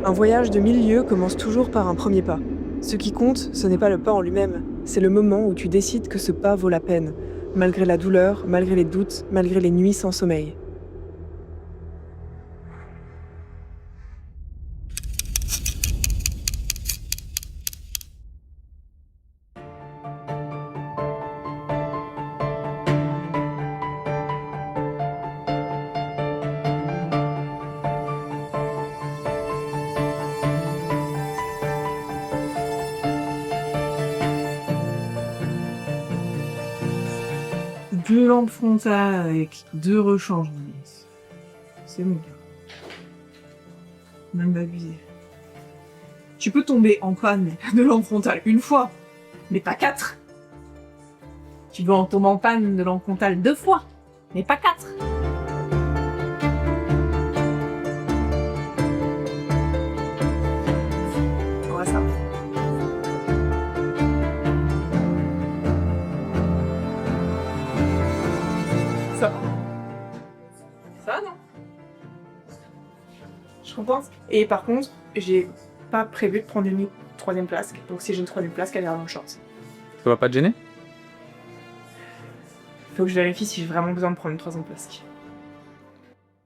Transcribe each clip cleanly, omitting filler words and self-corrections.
Un voyage de 1000 lieues commence toujours par un premier pas. Ce qui compte, ce n'est pas le pas en lui-même, c'est le moment où tu décides que ce pas vaut la peine, malgré la douleur, malgré les doutes, malgré les nuits sans sommeil. Deux lampes frontales avec deux rechangements. C'est bon. Même abusé. Tu peux tomber en panne de lampe frontale une fois, mais pas quatre. Tu peux en tomber en panne de lampe frontale deux fois, mais pas quatre. On va ça. Ça va. Ça va, non? Je compense. Et par contre, j'ai pas prévu de prendre une troisième place. Donc si j'ai une troisième place, qu'elle est vraiment chance. Ça va pas te gêner? Faut que je vérifie si j'ai vraiment besoin de prendre une troisième place.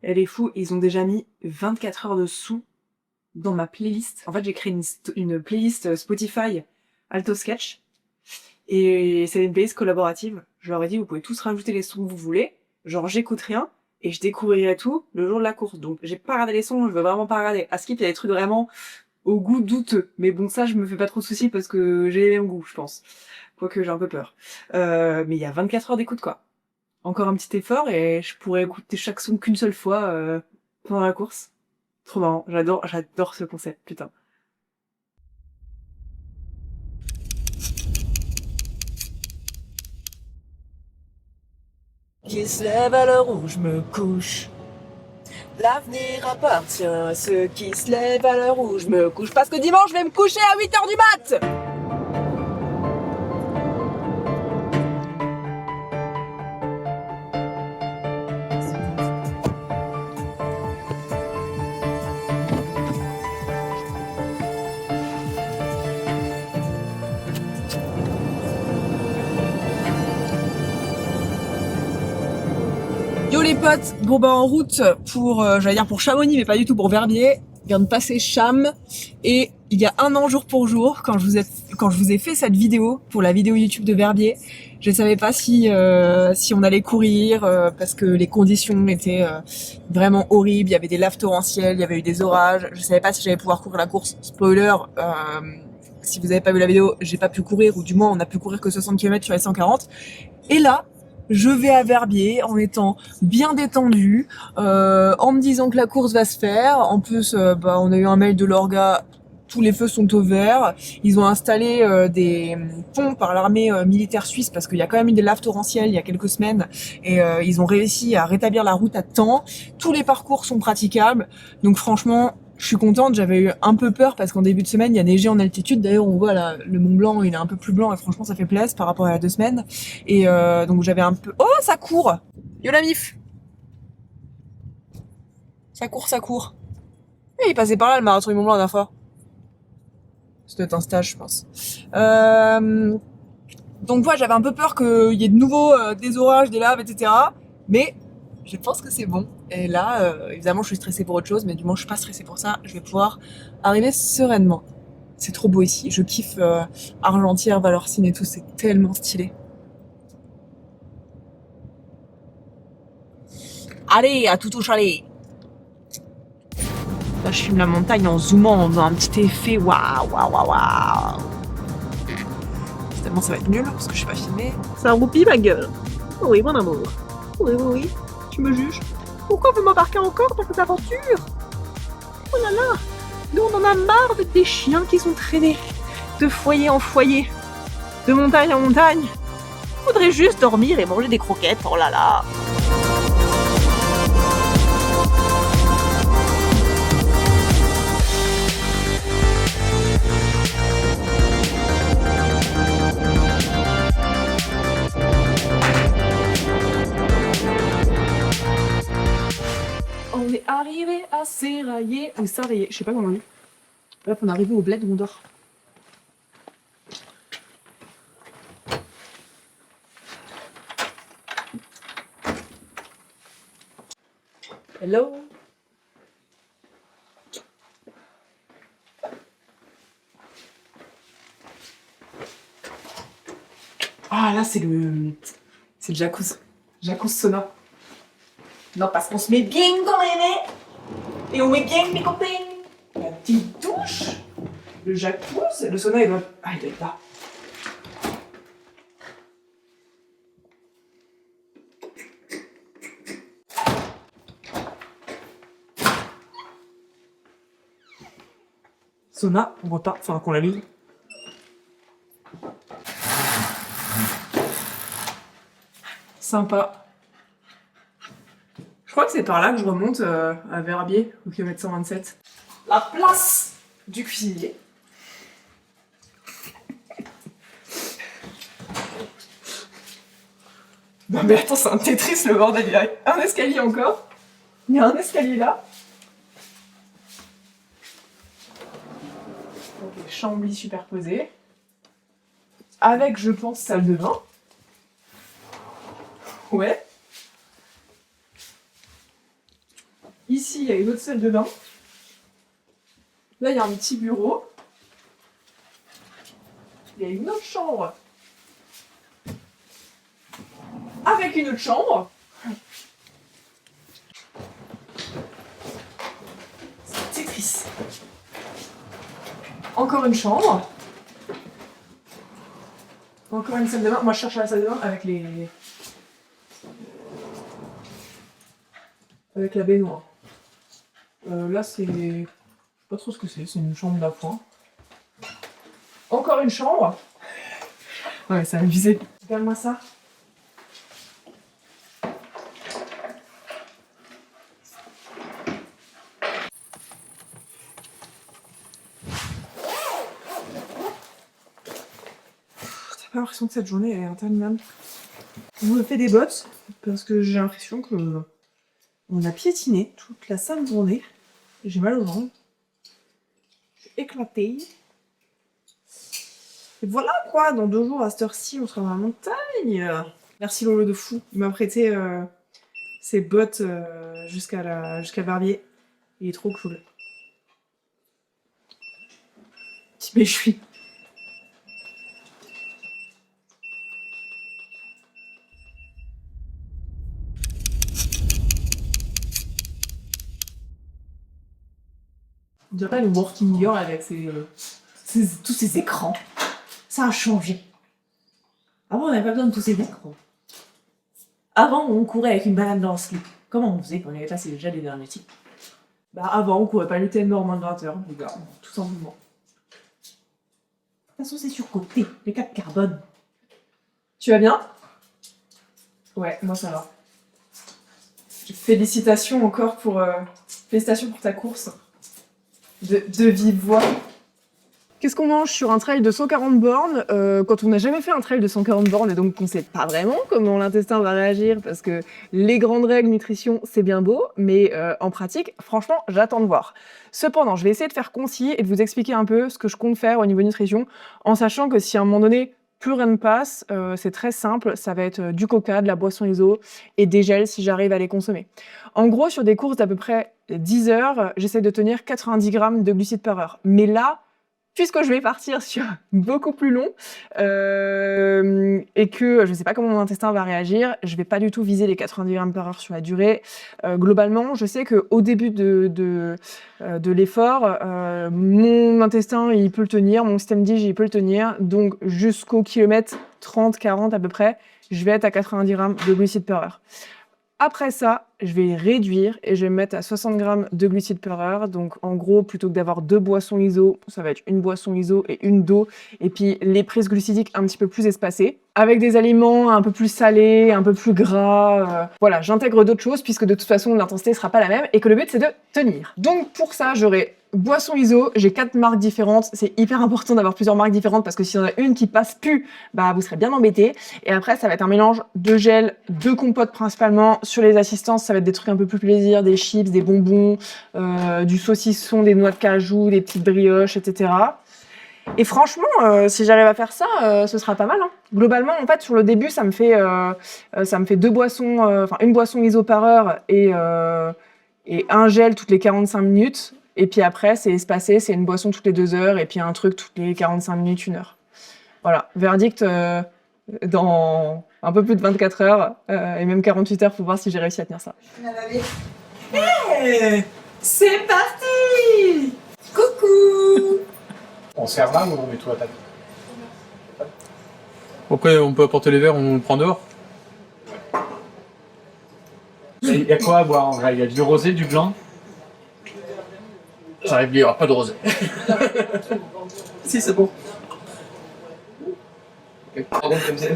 Elle est fou, ils ont déjà mis 24 heures de sous dans ma playlist. En fait, j'ai créé une playlist Spotify Alto Sketch. Et c'est une playlist collaborative. Je leur ai dit, vous pouvez tous rajouter les sons que vous voulez. Genre, j'écoute rien. Et je découvrirai tout le jour de la course. Donc, j'ai pas regardé les sons, je veux vraiment pas regarder. À Skip, il y a des trucs vraiment au goût douteux. Mais bon, ça, je me fais pas trop de soucis parce que j'ai les mêmes goûts, je pense. Quoique, j'ai un peu peur. Mais il y a 24 heures d'écoute, quoi. Encore un petit effort et je pourrais écouter chaque son qu'une seule fois pendant la course. Trop marrant, j'adore ce concept, putain. Qui se lève à l'heure où je me couche. L'avenir appartient à ceux qui se lèvent à l'heure où je me couche. Parce que dimanche, je vais me coucher à 8h du mat'. Yo les potes, bon bah en route pour, j'allais dire pour Chamonix, mais pas du tout, pour Verbier. Je viens de passer Cham et il y a un an jour pour jour, quand je vous ai fait cette vidéo pour la vidéo YouTube de Verbier, je savais pas si on allait courir parce que les conditions étaient vraiment horribles. Il y avait des laves torrentielles, il y avait eu des orages. Je savais pas si j'allais pouvoir courir la course. Spoiler. Si vous avez pas vu la vidéo, j'ai pas pu courir, ou du moins on a pu courir que 60 km sur les 140. Et là, je vais à Verbier en étant bien détendue, en me disant que la course va se faire. En plus, on a eu un mail de l'orga, tous les feux sont au vert. Ils ont installé des ponts par l'armée militaire suisse parce qu'il y a quand même eu des laves torrentielles il y a quelques semaines et ils ont réussi à rétablir la route à temps. Tous les parcours sont praticables, donc franchement, je suis contente. J'avais eu un peu peur parce qu'en début de semaine, il y a neigé en altitude. D'ailleurs, on voit là, le Mont Blanc, il est un peu plus blanc et franchement, ça fait plaisir par rapport à il y a 2 semaines. Et donc j'avais un peu... Oh, ça court! Yo la mif! Ça court, ça court. Et il passait par là, le marathon du Mont Blanc la dernière fois. C'était un stage, je pense. Donc voilà, j'avais un peu peur qu'il y ait de nouveau des orages, des laves, etc. Mais je pense que c'est bon. Et là, évidemment, je suis stressée pour autre chose, mais du moins, je suis pas stressée pour ça. Je vais pouvoir arriver sereinement. C'est trop beau ici. Je kiffe Argentière, Valorcine et tout. C'est tellement stylé. Allez, à tout au chalet. Là, je filme la montagne en zoomant, en faisant un petit effet. Waouh, waouh, waouh, waouh. Évidemment, ça va être nul parce que je suis pas filmée. Ça roupille ma gueule. Oui, mon amour. Oui, oui, oui. Tu me juges? Pourquoi vous m'embarquez encore dans cette aventure? Oh là là! Nous, on en a marre d'être des chiens qui sont traînés de foyer en foyer, de montagne en montagne. Faudrait juste dormir et manger des croquettes, oh là là! On est arrivé à Serraillé, ou Sarraillé, je sais pas comment on dit. Là, on est arrivé au bled où on dort. Hello. Ah là c'est le jacuzzi. Jacuzzi sauna. Non parce qu'on se met bien quand même. Et on met bien mes copains. La petite douche. Le jacuzzi. Le sauna il doit. Ah il doit être là. Sauna, on voit pas, enfin qu'on l'allume. Sympa. Je crois que c'est par là que je remonte à Verbier, au kilomètre 127. La place du cuisinier. Non mais attends, c'est un Tetris le bordel, il y a un escalier encore. Il y a un escalier là. Donc les chambres superposées. Avec, je pense, salle de bain. Ouais. Ici, il y a une autre salle de bain. Là, il y a un petit bureau. Il y a une autre chambre. Avec une autre chambre. C'est Tetris. Encore une chambre. Encore une salle de bain. Moi, je cherche la salle de bain avec les... avec la baignoire. Là, c'est... je sais pas trop ce que c'est une chambre d'appoint. Encore une chambre. Ouais, ça va me viser. Regarde-moi ça. T'as pas l'impression que cette journée elle est interminable? Je me fais des bottes parce que j'ai l'impression que on a piétiné toute la sainte journée. J'ai mal aux jambes. Je suis éclatée. Et voilà quoi, dans 2 jours à cette heure-ci, on sera dans la montagne. Merci Lolo de fou. Il m'a prêté ses bottes jusqu'à Verbier. Il est trop cool. Petit méchoui. On dirait le working girl avec tous ces écrans. Ça a changé. Avant, on n'avait pas besoin de tous ces écrans. Avant, on courait avec une banane dans le slip. Comment on faisait quand on avait passé déjà les derniers types? Bah avant, on courait pas le TMB en moins de 20 heures, les gars, tout simplement. De toute façon, c'est surcoté, les 4 carbone. Tu vas bien? Ouais, moi ça va. Félicitations encore pour... félicitations pour ta course. De vive voix. Qu'est-ce qu'on mange sur un trail de 140 bornes quand on n'a jamais fait un trail de 140 bornes et donc qu'on sait pas vraiment comment l'intestin va réagir parce que les grandes règles nutrition c'est bien beau mais en pratique franchement j'attends de voir. Cependant je vais essayer de faire concis et de vous expliquer un peu ce que je compte faire au niveau nutrition en sachant que si à un moment donné plus rien ne passe, c'est très simple, ça va être du coca, de la boisson iso et des gels si j'arrive à les consommer. En gros sur des courses d'à peu près 10 heures, j'essaie de tenir 90 grammes de glucides par heure. Mais là, puisque je vais partir sur beaucoup plus long et que je ne sais pas comment mon intestin va réagir, je ne vais pas du tout viser les 90 grammes par heure sur la durée. Globalement, je sais qu'au début de l'effort, mon intestin, il peut le tenir, mon système dig, il peut le tenir. Donc, jusqu'au kilomètre 30-40 à peu près, je vais être à 90 grammes de glucides par heure. Après ça, je vais réduire et je vais me mettre à 60 grammes de glucides par heure. Donc, en gros, plutôt que d'avoir 2 boissons iso, ça va être une boisson iso et une d'eau. Et puis, les prises glucidiques un petit peu plus espacées. Avec des aliments un peu plus salés, un peu plus gras. Voilà, j'intègre d'autres choses puisque de toute façon, l'intensité ne sera pas la même et que le but, c'est de tenir. Donc, pour ça, j'aurai Boisson ISO, j'ai 4 marques différentes. C'est hyper important d'avoir plusieurs marques différentes parce que s'il y en a une qui passe plus, bah vous serez bien embêtés. Et après, ça va être un mélange de gel, de compote principalement. Sur les assistances, ça va être des trucs un peu plus plaisir, des chips, des bonbons, du saucisson, des noix de cajou, des petites brioches, etc. Et franchement, si j'arrive à faire ça, ce sera pas mal. Hein. Globalement, en fait, sur le début, ça me fait 2 boissons, enfin une boisson ISO par heure et un gel toutes les 45 minutes. Et puis après, c'est espacé, c'est une boisson toutes les 2 heures et puis un truc toutes les 45 minutes, 1 heure. Voilà, verdict dans un peu plus de 24 heures et même 48 heures pour voir si j'ai réussi à tenir ça. Hey, c'est parti! Coucou! On sert là ou on met tout à table? Après, on peut apporter les verres, on le prend dehors. Il y a quoi à boire en vrai? Il y a du rosé, du blanc? J'arrive, il n'y aura pas de rosé. Si, c'est bon. Pardon, comme ça.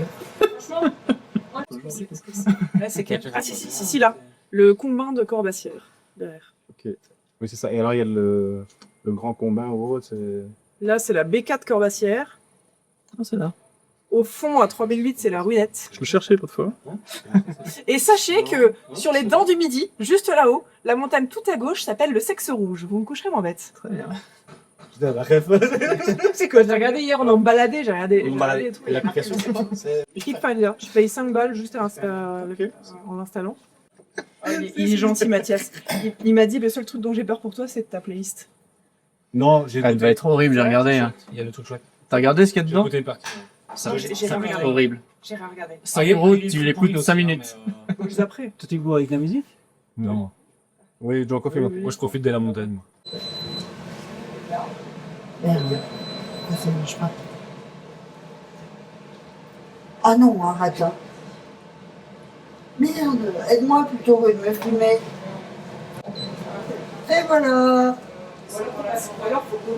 Là, c'est quel? Ah si, là. Le combin de Corbassière, derrière. Ok. Oui, c'est ça. Et alors, il y a le grand combin en haut, c'est... Là, c'est la B4 Corbassière. Ah, c'est là. Au fond, à 3008, c'est la Ruinette. Je le cherchais l'autre fois. Et sachez que sur les dents du Midi, juste là-haut, la montagne tout à gauche s'appelle le Sexe Rouge. Vous me coucherez, mon bête. Très bien. Putain, la ref. C'est quoi? J'ai regardé hier, on en baladait, j'ai regardé. Et l'application, c'est... Keepfinder. Je paye 5 balles juste en l'installant. Il est gentil, Mathias. Il m'a dit, le seul truc dont j'ai peur pour toi, c'est de ta playlist. Non, j'ai... Elle devait être horrible, j'ai regardé. Hein. Il y a le truc chouette. T'as regardé ce qu'il y a J'ai dedans? écouté une partie. Ça va J'ai être regardé. horrible. J'ai regardé. 5 euros, tu l'écoutes 5 minutes. Juste après. Tout est beau avec la musique? Non. Oui, John Coffee. Moi je profite de la montagne. Moi. Merde, ça marche pas. Ah non, arrête là. Merde, aide-moi plutôt, il me fumait. Et voilà,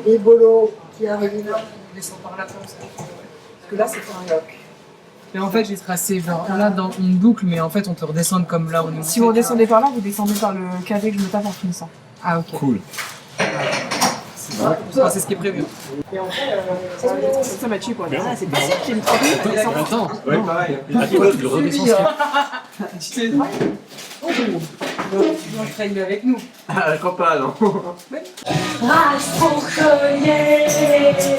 les bolos qui arrivent. Descends par là comme ça. Parce que là, c'est un lock. Mais en fait, j'ai tracé genre là dans une boucle, mais en fait, on peut redescendre comme là. On est Si vous redescendez par là, vous descendez par le café que je me tape en finissant. Ah, ok. Cool. Ça, c'est ce qui est prévu. Et en fait, ça m'a tué quoi. Ah, c'est pas ça que j'ai une Attends. Ouais, pareil. Le redescends. Tu sais. Oh, tu vas avec nous. Ah, je crois pas, non. Rage pour collier.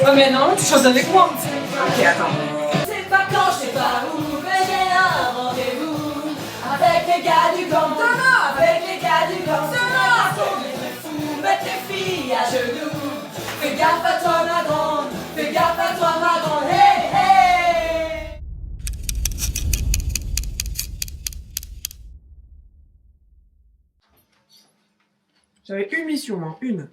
Oh, mais non, tu chantes avec moi. Ok, attends. C'est pas quand, je sais pas où, mais j'ai un rendez-vous avec les gars du gang. Avec les gars du gang. Les fous mettent les filles à genoux. Fais gaffe à toi, ma grande. Fais gaffe à toi, ma grande. Hey, hey. J'avais une mission, moi. Une.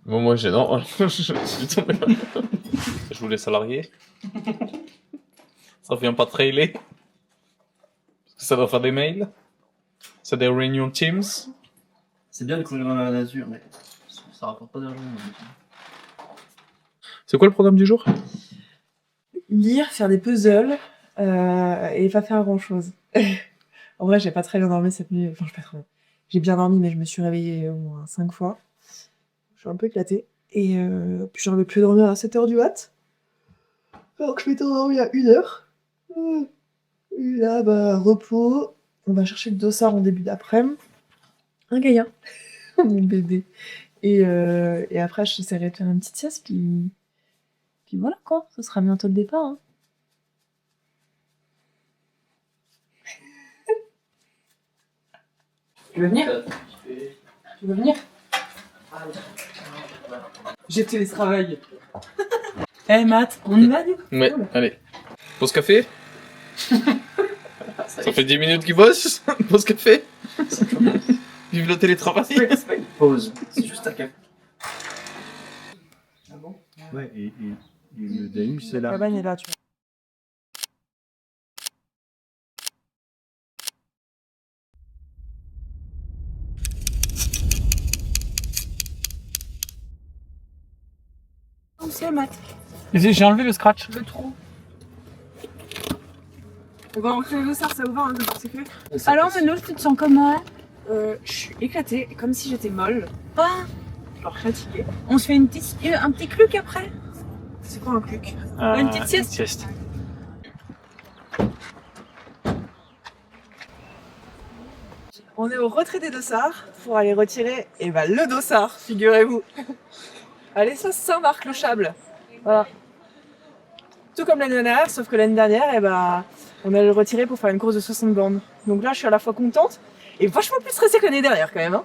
Bon, moi, j'ai non. Je suis tombé. Je voulais salarier. Ça vient pas trailer. Parce que ça doit faire des mails. C'est des réunions Teams. C'est bien de courir dans la nature, mais ça rapporte pas d'argent. C'est quoi le programme du jour? Lire, faire des puzzles et pas faire grand chose. En vrai, j'ai pas très bien dormi cette nuit. Enfin, j'ai bien dormi, mais je me suis réveillée au moins 5 fois. Je suis un peu éclatée. Et puis j'arrivais plus à dormir à 7h du mat. Alors que je m'étais endormie à 1h. Et là, bah, repos. On va chercher le dossard en début d'après-midi. Un Gaïa, mon bébé. Et après, j'essaierai de faire une petite sieste, puis voilà quoi, ce sera bientôt le départ. Hein. Tu veux venir? Tu veux venir? J'ai télétravail. Eh Matt, on y va du coup? Ouais, allez. Pause café. Ça fait 10 minutes qu'il bosse. Pause café. Vive le télétravail. C'est pas une pause, c'est juste un café. Ah bon? Ouais, et le DAU, c'est là. La bagne est là, tu vois. Oh, c'est Matt. J'ai enlevé le scratch. Le trou. On va rentrer le dossard, ça ouvre, hein, c'est fait. Alors, Mano, tu te sens comment? Je suis éclatée, comme si j'étais molle. Genre fatiguée. On se fait un petit cluc après. C'est quoi un cluc? Une petite sieste. On est au retrait des dossards pour aller retirer le dossard, figurez-vous. Allez, ça Saint-Marc-le-Chable. Voilà. Tout comme l'année dernière, sauf que l'année dernière, on allait le retirer pour faire une course de 60 bornes. Donc là, je suis à la fois contente et vachement plus stressée que l'année dernière quand même. Hein.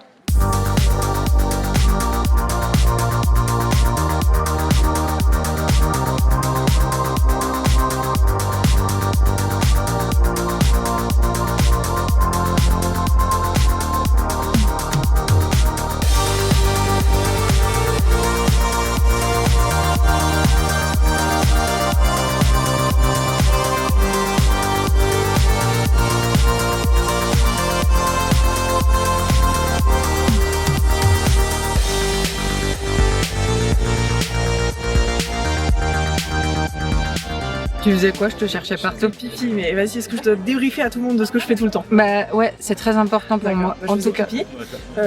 Tu faisais quoi? Je te cherchais partout. Pipi, mais vas-y, est-ce que je dois débriefer à tout le monde de ce que je fais tout le temps? Bah ouais, c'est très important pour moi. En tout cas,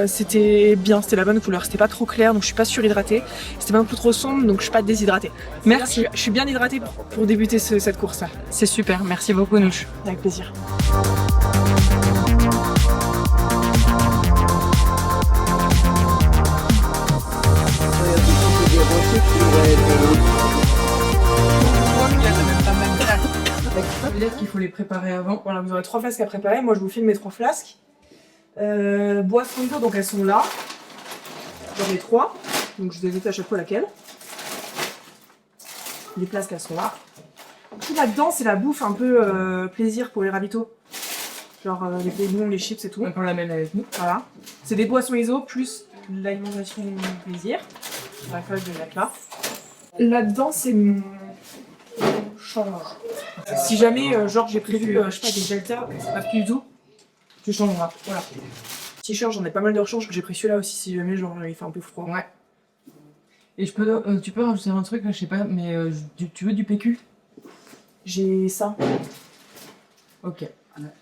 c'était bien, c'était la bonne couleur. C'était pas trop clair, donc je suis pas surhydratée. C'était pas non plus trop sombre, donc je suis pas déshydratée. Merci. Je suis bien hydratée pour débuter cette course-là. C'est super, merci beaucoup Nouche. Avec plaisir. Ça veut dire qu'il faut les préparer avant. Voilà, vous aurez 3 flasques à préparer. Moi, je vous filme mes 3 flasques. Boissons d'eau, donc elles sont là. J'en ai 3. Donc, je vous évite à chaque fois laquelle. Les flasques, elles sont là. Tout là-dedans, c'est la bouffe un peu plaisir pour les ravitaux. Genre les bonbons, les chips et tout. On l'amène avec nous. Voilà. C'est des boissons ISO plus l'alimentation plaisir. La feuille de mettre là. Là-dedans, c'est mon change. Si jamais, genre, j'ai prévu, je sais pas, des deltas, c'est pas plus du tout, tu changeras. Voilà. T-shirt, j'en ai pas mal de rechange, j'ai pris celui-là aussi si jamais, genre, il fait un peu froid. Ouais. Et tu peux rajouter un truc, là, je sais pas, mais tu veux du PQ? J'ai ça. Ok.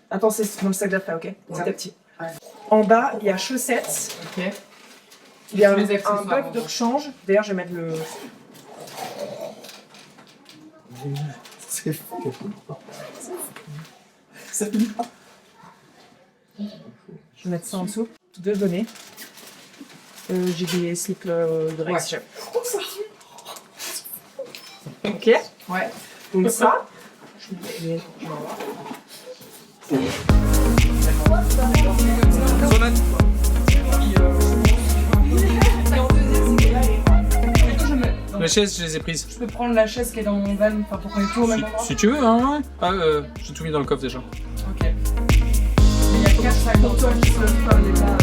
Attends, c'est dans le sac d'après, ok? Petit à petit. Ouais. En bas, il y a chaussettes. Ok. Il y a Les un accessoires, bac de rechange. D'ailleurs, je vais mettre le... C'est fou. Je vais mettre ça en dessous. Toutes deux données. J'ai des slips de Rex. Ouais. Ok. Ouais. Donc ça. Les chaises, je les ai prises. Je peux prendre la chaise qui est dans mon van, enfin pour qu'on ait tout au même endroit. Si tu veux, hein. Ah, j'ai tout mis dans le coffre déjà. Ok. Il y a 4 sacs pour toi qui se prennent des plats.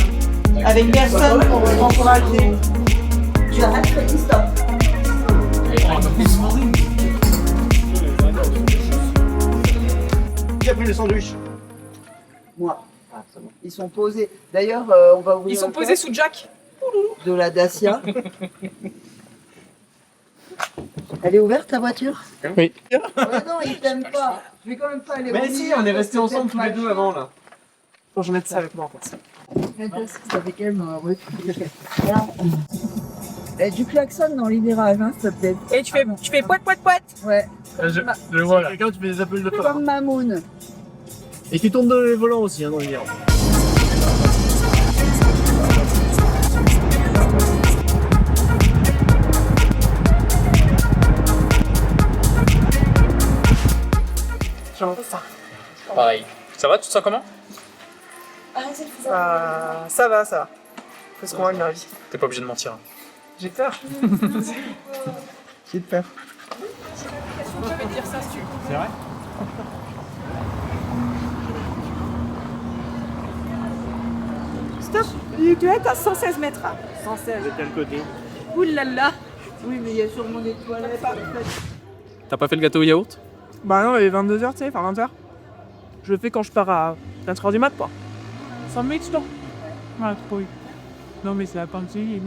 Avec personne pour vous encourager. Tu arrêtes, Freddy, stop. Qui a pris le sandwich? Moi. Ils sont posés. D'ailleurs, on va ouvrir. Ils sont le posés coffre sous Jack. de la Dacia. Elle est ouverte ta voiture? Oui. Ouais, non, ils t'aiment pas. Je vais quand même pas aller. Mais si, on est restés ensemble tous les deux avant là. Faut que je mette ça avec moi en fait. C'est avec elle dans la voiture. Voilà. Eh, du klaxon dans les virages, hein, s'il te plaît. Et tu fais poète poète poète. Ouais. Je vois là. Quelqu'un, tu fais des appels de phare. Comme Mamoun. Et tu tournes dans les volants aussi, hein, dans les virages. Genre ça. Pareil. Ça va, tu te sens comment? Ça va, ça va. Faut se convaincre dans la vie. T'es pas obligé de mentir. Hein. J'ai peur. J'ai peur. Je vais te dire ça si tu veux. C'est vrai? Stop. Tu dois être à 116 mètres. 116. De quel côté? Ouh là là. Oui, mais il y a sûrement des toilettes. T'as pas fait le gâteau au yaourt? Bah non, il est 22h, tu sais, enfin 20h. Je le fais quand je pars à 4h du mat, quoi. 100 minutes, non? Ouais, trop vite. Non, mais c'est la peinture, mais...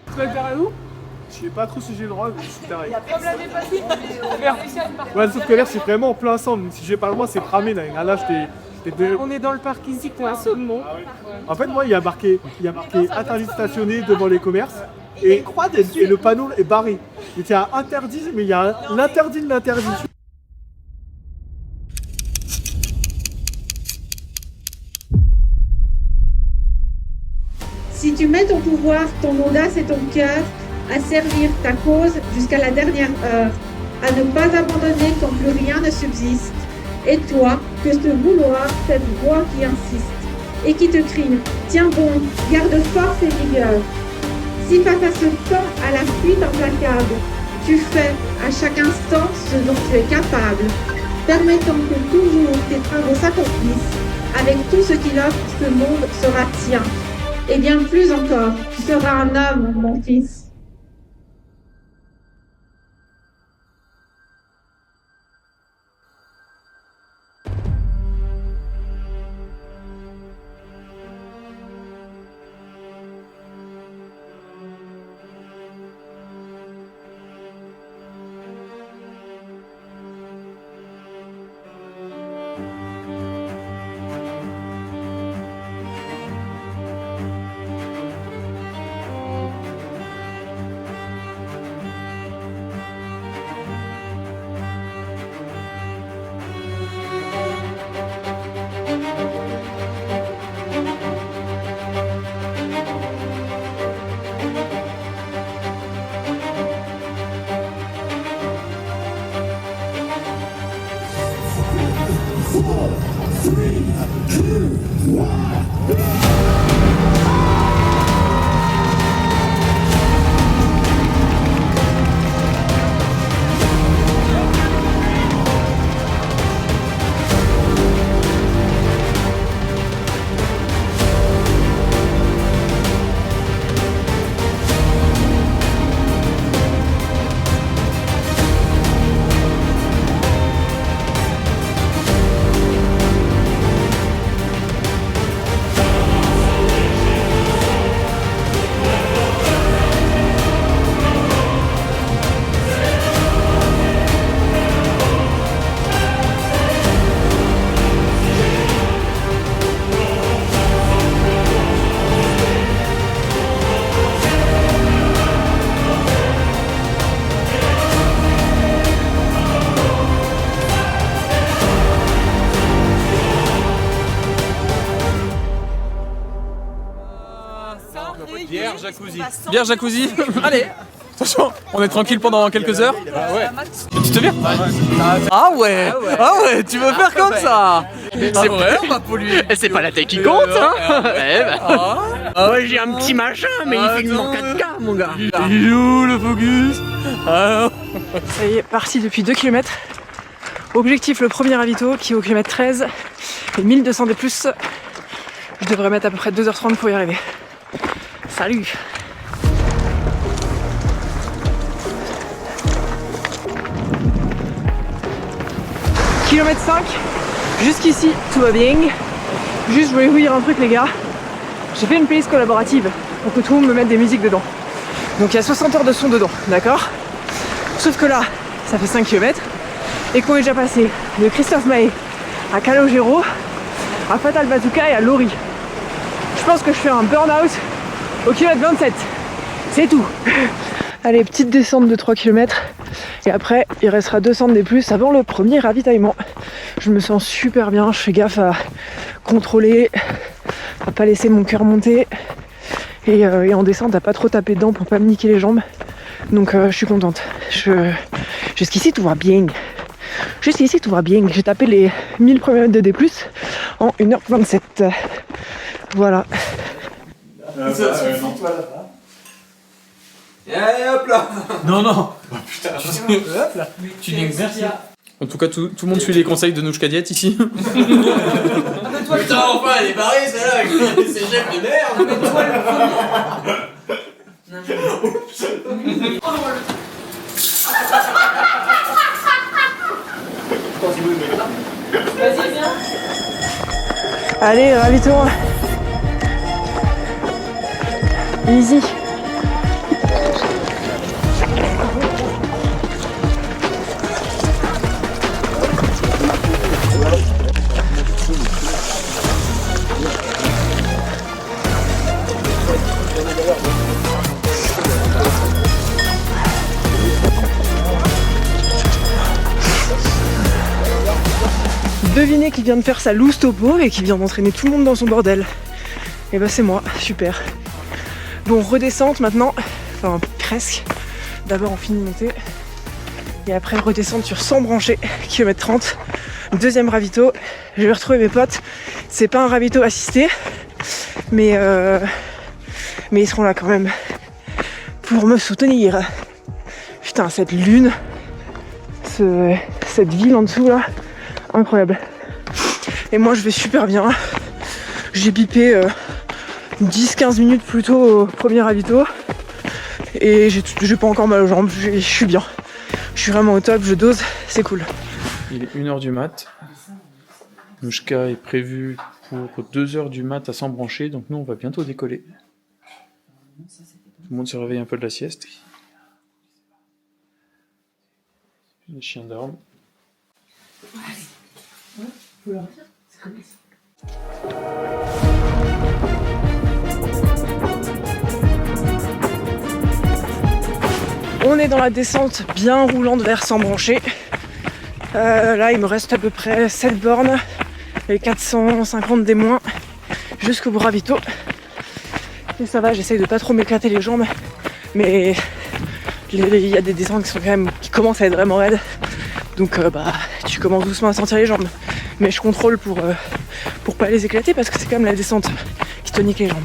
Tu vas le faire à où? Je sais pas trop si j'ai le droit, mais je suis taré. Comme l'année passée, Ouais, sauf que là, c'est vraiment en plein centre. Donc si j'ai pas le droit, c'est cramé. Là, On est dans le parc ici pour un saumon. En fait, moi, il y a marqué interdit de stationner devant les commerces et le panneau est barré. Il y a interdit, mais il y a l'interdit de l'interdit. Si tu mets ton pouvoir, ton audace et ton cœur à servir ta cause jusqu'à la dernière heure, à ne pas abandonner quand plus rien ne subsiste, et toi, que ce vouloir, cette voix qui insiste, et qui te crie « Tiens bon, garde force et vigueur ». Si face à ce temps, à la fuite implacable, tu fais à chaque instant ce dont tu es capable, permettant que toujours tes travaux s'accomplissent, avec tout ce qu'il offre, ce monde sera tien. Et bien plus encore, tu seras un homme, mon fils. Bière jacuzzi. Allez. Attention, on est tranquille pendant quelques heures. Tu te viens? Ah ouais. Ah ouais, tu veux faire comme ça? C'est vrai, on va polluer. C'est pas la taille qui compte, hein. Ah ouais, j'ai un petit machin, mais il filme en 4K, mon gars. Il est où le focus? Ça y est, parti depuis 2 km. Objectif, le premier ravito qui est au kilomètre 13 et 1200 des plus. Je devrais mettre à peu près 2h30 pour y arriver. Salut! Kilomètre 5, jusqu'ici tout va bien. Juste je voulais vous dire un truc les gars, j'ai fait une playlist collaborative pour que tout le monde me mette des musiques dedans. Donc il y a 60 heures de son dedans, d'accord? Sauf que là, ça fait 5 km et qu'on est déjà passé de Christophe Maé à Calogero, à Fatal Bazooka et à Lori. Je pense que je fais un burn-out au kilomètre 27, c'est tout. Allez, petite descente de 3 km et après il restera 200 des plus avant le premier ravitaillement. Je me sens super bien, je fais gaffe à contrôler, à pas laisser mon cœur monter et en descente à pas trop taper dedans pour pas me niquer les jambes. Donc je suis contente. Jusqu'ici tout va bien. Jusqu'ici tout va bien. J'ai tapé les 1000 premiers mètres de D+, en 1h27. Voilà. Et hop là. Non, non. Oh putain, hop là. Tu dis merci. En tout cas, tout le monde suit les conseils de Nouchka Diet ici. Putain, enfin, elle est barrée celle-là avec ses chefs de merde. Mets-toi le premier. Vas-y, viens. Allez, ravito-moi. Easy. Devinez qui vient de faire sa loose topo et qui vient d'entraîner tout le monde dans son bordel. Et bah c'est moi, super. Bon, redescente maintenant, enfin presque. D'abord on finit de monter. Et après redescendre sur 100 branchés, kilomètre 30. Deuxième ravito, je vais retrouver mes potes. C'est pas un ravito assisté, mais ils seront là quand même pour me soutenir. Putain, cette lune, cette ville en dessous là, incroyable. Et moi je vais super bien. J'ai bipé 10-15 minutes plus tôt au premier ravito et j'ai pas encore mal aux jambes, je suis bien. Je suis vraiment au top, je dose, c'est cool. Il est 1h du mat. Nouchka est prévu pour 2h du mat à s'embrancher, donc nous on va bientôt décoller. Tout le monde se réveille un peu de la sieste. Les chiens dorment. On est dans la descente bien roulante vers 100 branchés. Là il me reste à peu près 7 bornes et 450 des moins jusqu'au bout ravito. Et ça va, j'essaye de pas trop m'éclater les jambes, mais il y a des descentes qui commencent à être vraiment raides. Donc tu commences doucement à sentir les jambes. Mais je contrôle pour pas les éclater parce que c'est quand même la descente qui tonique les jambes.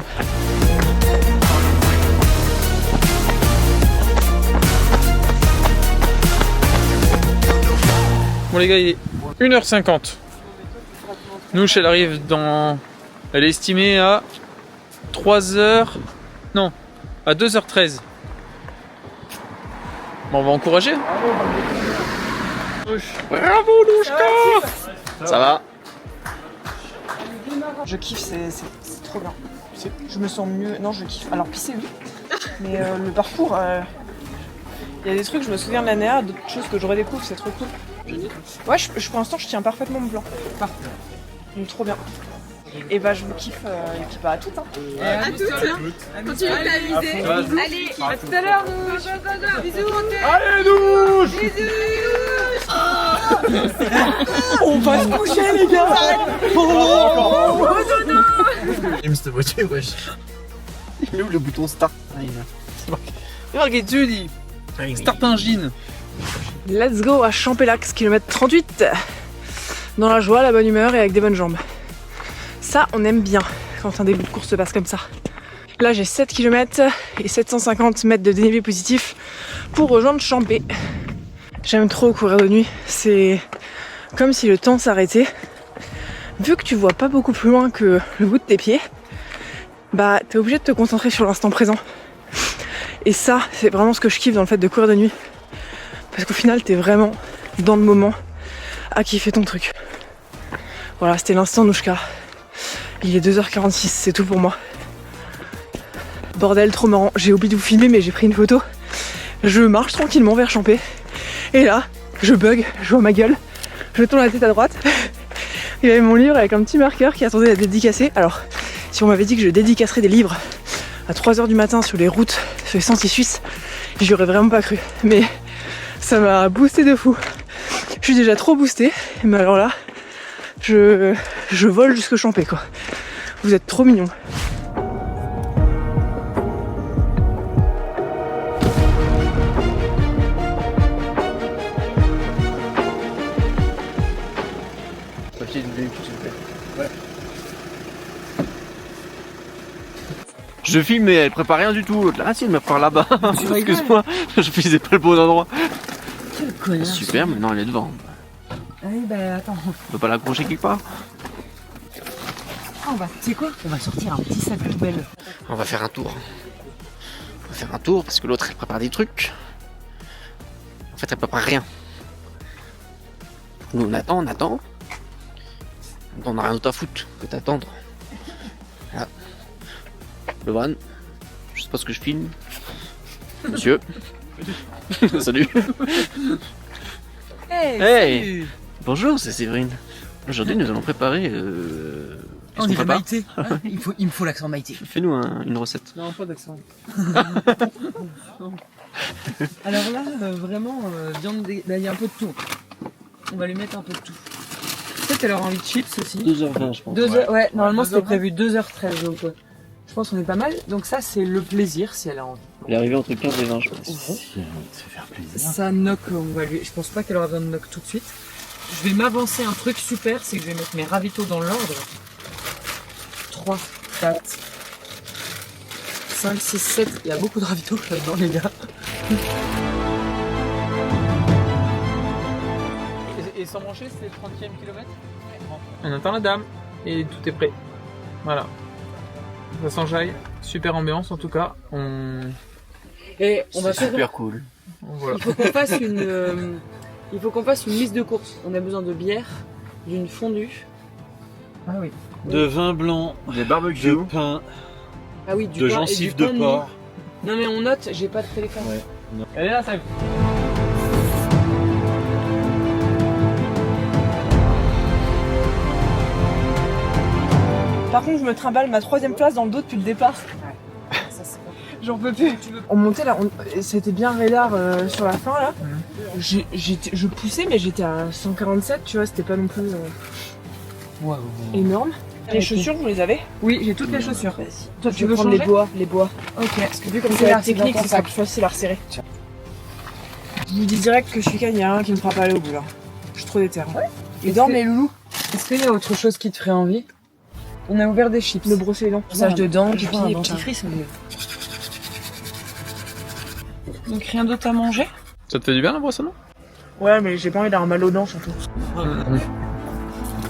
Bon les gars, il est 1h50. Nouch, elle arrive dans... Elle est estimée à 3h... Non, à 2h13. Bon, on va encourager. Bravo Nouchka. Ça va? Je kiffe, c'est trop bien. Je me sens mieux. Non, je kiffe. Alors pisser oui, mais le parcours, il y a des trucs, je me souviens de l'année dernière, d'autres choses que je redécouvre, c'est trop cool. Ouais, pour l'instant, je tiens parfaitement mon plan. Parfait. Donc trop bien. Et bah je vous kiffe, et puis bah à toutes. Hein. À toutes. Continue de t'amuser. Allez, à tout à l'heure. Bisous. Allez, douche. Bisous. On va se coucher les gars. J'aime cette voiture, wesh. Il est où le bouton start? Regarde, get Judy. Start engine. Let's go à Champélax, kilomètre 38. Dans la joie, la bonne humeur et avec des bonnes jambes. Ça, on aime bien quand un début de course se passe comme ça. Là, j'ai 7 km et 750 mètres de dénivelé positif pour rejoindre Champé. J'aime trop courir de nuit. C'est comme si le temps s'arrêtait. Vu que tu vois pas beaucoup plus loin que le bout de tes pieds, bah t'es obligé de te concentrer sur l'instant présent. Et ça, c'est vraiment ce que je kiffe dans le fait de courir de nuit. Parce qu'au final, t'es vraiment dans le moment à kiffer ton truc. Voilà, c'était l'instant Nouchka. Il est 2h46, c'est tout pour moi. Bordel, trop marrant. J'ai oublié de vous filmer, mais j'ai pris une photo. Je marche tranquillement vers Champé. Et là, je bug, je vois ma gueule. Je tourne la tête à droite. Il y avait mon livre avec un petit marqueur qui attendait à dédicacer. Alors, si on m'avait dit que je dédicacerais des livres à 3h du matin sur les routes, sur les sentiers suisses, j'y aurais vraiment pas cru. Mais ça m'a boosté de fou. Je suis déjà trop boostée, mais alors là, je vole jusque Champé quoi. Vous êtes trop mignons. Je filme mais elle prépare rien du tout. Ah si, elle me prépare là-bas. Excuse-moi, je faisais pas le bon endroit. Quel connard. Super, maintenant elle est devant. Ah oui, bah attends. On peut pas l'accrocher quelque part? Ah, tu sais quoi? On va sortir un petit sac poubelle. On va faire un tour. On va faire un tour parce que l'autre elle prépare des trucs. En fait elle prépare rien. Nous on attend, on attend. On n'a rien d'autre à foutre que d'attendre. Voilà. Le van. Je sais pas ce que je filme. Monsieur. Salut. Hey. Bonjour, c'est Séverine. Aujourd'hui nous allons préparer... On dirait Maïté. Il me faut l'accent Maïté. Fais-nous une recette. Non, pas d'accent. Alors là, vraiment, viande... Il y a un peu de tout. On va lui mettre un peu de tout. fait, elle aura envie de chips aussi. 2h20, je pense. 2h, ouais, normalement c'était 2h20. prévu 2h13, donc je pense qu'on est pas mal. Donc ça, c'est le plaisir si elle a envie. Elle est arrivée entre 15 et 20, je pense. Si elle a envie de se faire plaisir. Ça knock, on va lui. Je pense pas qu'elle aura besoin de knock tout de suite. Je vais m'avancer un truc super, c'est que je vais mettre mes ravitaux dans l'ordre. 3, 4, 5, 6, 7. Il y a beaucoup de ravitaux là-dedans, les gars. Et sans brancher, c'est le 30e kilomètre. On attend la dame et tout est prêt. Voilà. Ça s'enjaille. Super ambiance en tout cas. Et on va faire. Super cool. Voilà. Il faut qu'on fasse une. Il faut qu'on fasse une liste de courses. On a besoin de bière, d'une fondue. Ah oui. De vin blanc, Des barbecues. de pain, Ah oui, du de pain et gencives du de pain porc. mie. Non mais on note, j'ai pas de téléphone. Ouais. Elle est là, ça. Par contre, je me trimballe ma 3e place dans le dos depuis le départ. J'en peux plus. On montait là, c'était bien raidard sur la fin là. Je poussais, mais j'étais à 147, tu vois, c'était pas non plus énorme. Les chaussures, vous les avez? Oui, j'ai toutes les chaussures. Toi, tu veux prendre les bois. Ok. Parce que vu comme c'est la technique, c'est sera plus facile à resserrer. Je vous dis direct que je suis il y a un qui me fera pas aller au bout là. Je suis trop déter. Et dors mes loulous. Est-ce qu'il y a autre chose qui te ferait envie? On a ouvert des chips. Me brosser les dents. Passage de dents, pipi et petits cris. Donc rien d'autre à manger? Ça te fait du bien la brosse à dents? Ouais, mais j'ai pas envie d'avoir mal aux dents surtout.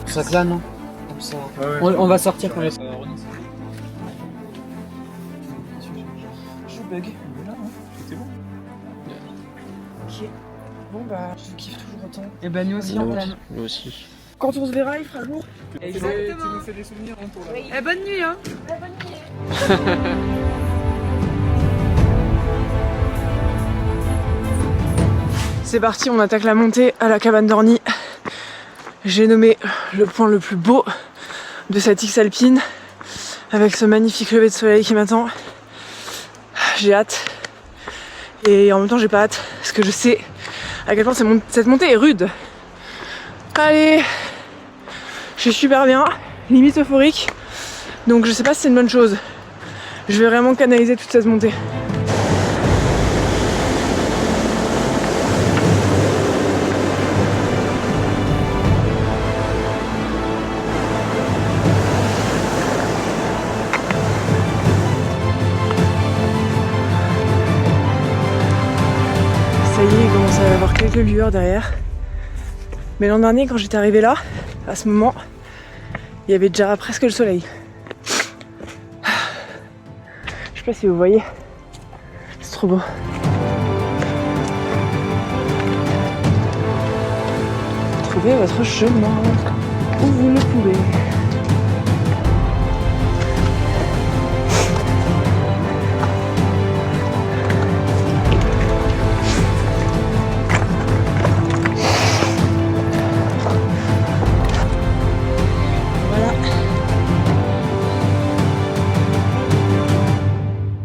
Ça que là, non? Comme ça. On va sortir quand même. Je bug. Ok. Bon bah, je kiffe toujours autant. Et bah nous aussi on t'aime. Nous aussi. Quand on se verra, il fera jour. Exactement. Tu nous fais des souvenirs hein, pour la... Eh, bonne nuit hein. C'est parti, on attaque la montée à la cabane d'Orny. J'ai nommé le point le plus beau de cette X alpine avec ce magnifique lever de soleil qui m'attend. J'ai hâte et en même temps j'ai pas hâte parce que je sais à quel point cette montée est rude. Allez, je suis super bien, limite euphorique, donc je sais pas si c'est une bonne chose. Je vais vraiment canaliser toute cette montée. Ça y est, il commence à y avoir quelques lueurs derrière. Mais l'an dernier, quand j'étais arrivée là, à ce moment, il y avait déjà presque le soleil. Je sais pas si vous voyez. C'est trop beau. Trouvez votre chemin où vous le pouvez.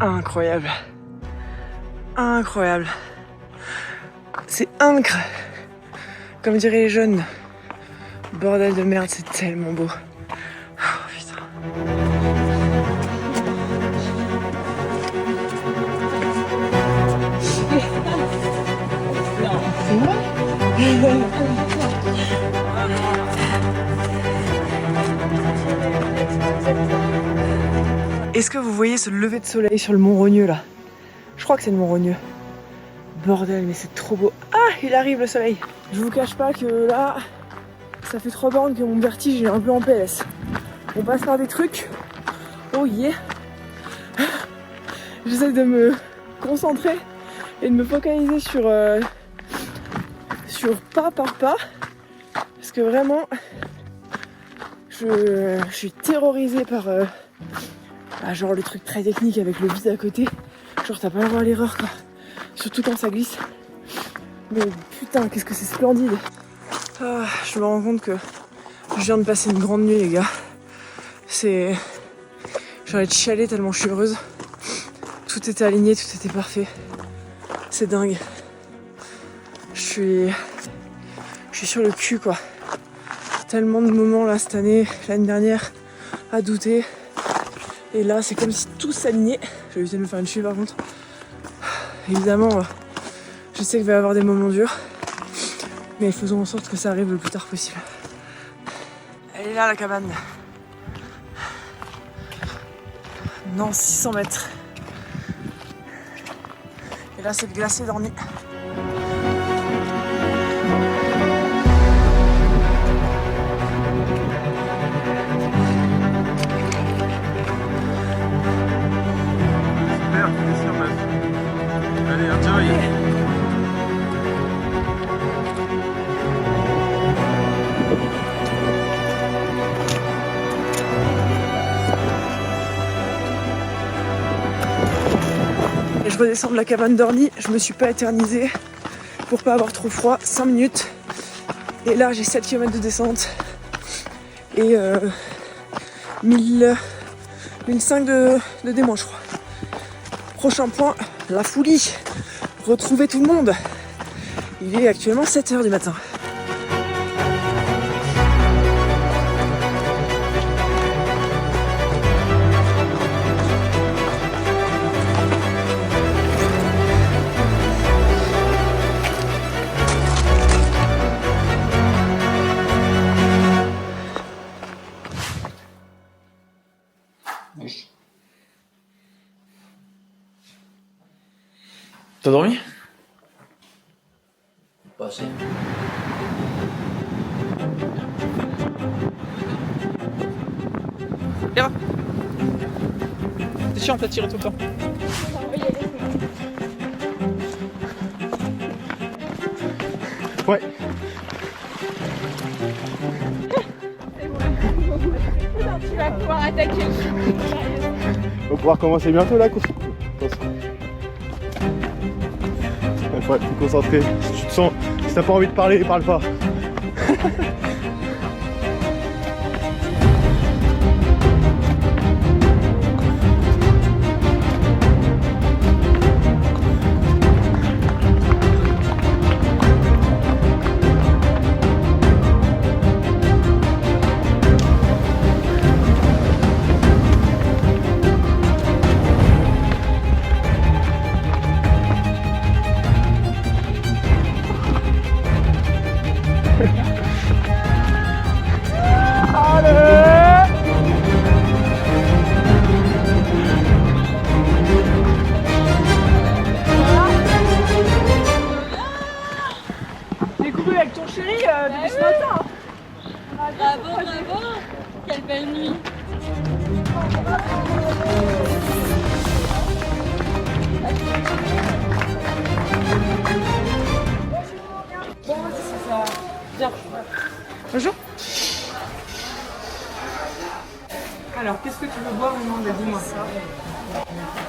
Incroyable. Incroyable. C'est incre. Comme diraient les jeunes. Bordel de merde, c'est tellement beau. Oh putain. Est-ce que vous voyez ce lever de soleil sur le Mont Rogneux là? Je crois que c'est le Mont Rogneux. Bordel, mais c'est trop beau. Ah, il arrive le soleil. Je vous cache pas que là, ça fait 3 bornes que mon vertige est un peu en PS. On passe par des trucs. Oh yeah. J'essaie de me concentrer et de me focaliser sur pas par pas. Parce que vraiment, je suis terrorisée par genre le truc très technique avec le vide à côté. Genre t'as pas le droit à l'erreur quoi. Surtout quand ça glisse. Mais putain, qu'est-ce que c'est splendide. Ah, je me rends compte que je viens de passer une grande nuit les gars. J'ai envie de chialer tellement je suis heureuse. Tout était aligné, tout était parfait. C'est dingue. Je suis sur le cul quoi. tellement de moments là cette année, l'année dernière, à douter. Et là, c'est comme si tout s'alignait. Je vais essayer de me faire une chute par contre. Évidemment, je sais qu'il va y avoir des moments durs. Mais faisons en sorte que ça arrive le plus tard possible. Elle est là la cabane. Non, 600 mètres. Et là, c'est le glacier d'Orny. Allez, enjoy. Et je redescends de la cabane d'Orny, je me suis pas éternisée pour pas avoir trop froid, 5 minutes. Et là j'ai 7 km de descente et 1005 de démon je crois. Prochain point, la folie, retrouver tout le monde. Il est actuellement 7h du matin. T'as dormi? Pas assez. Viens. C'est chiant de tirer tout le temps. Ouais. Tu vas pouvoir attaquer. On va pouvoir commencer bientôt la course. Il faut être plus concentré. Si tu te sens, si t'as pas envie de parler, parle pas. J'ai couru avec ton chéri depuis ce matin. Bravo, bravo. Quelle belle nuit. Bonjour. Alors, qu'est-ce que tu veux boire au monde? Dis-moi ça.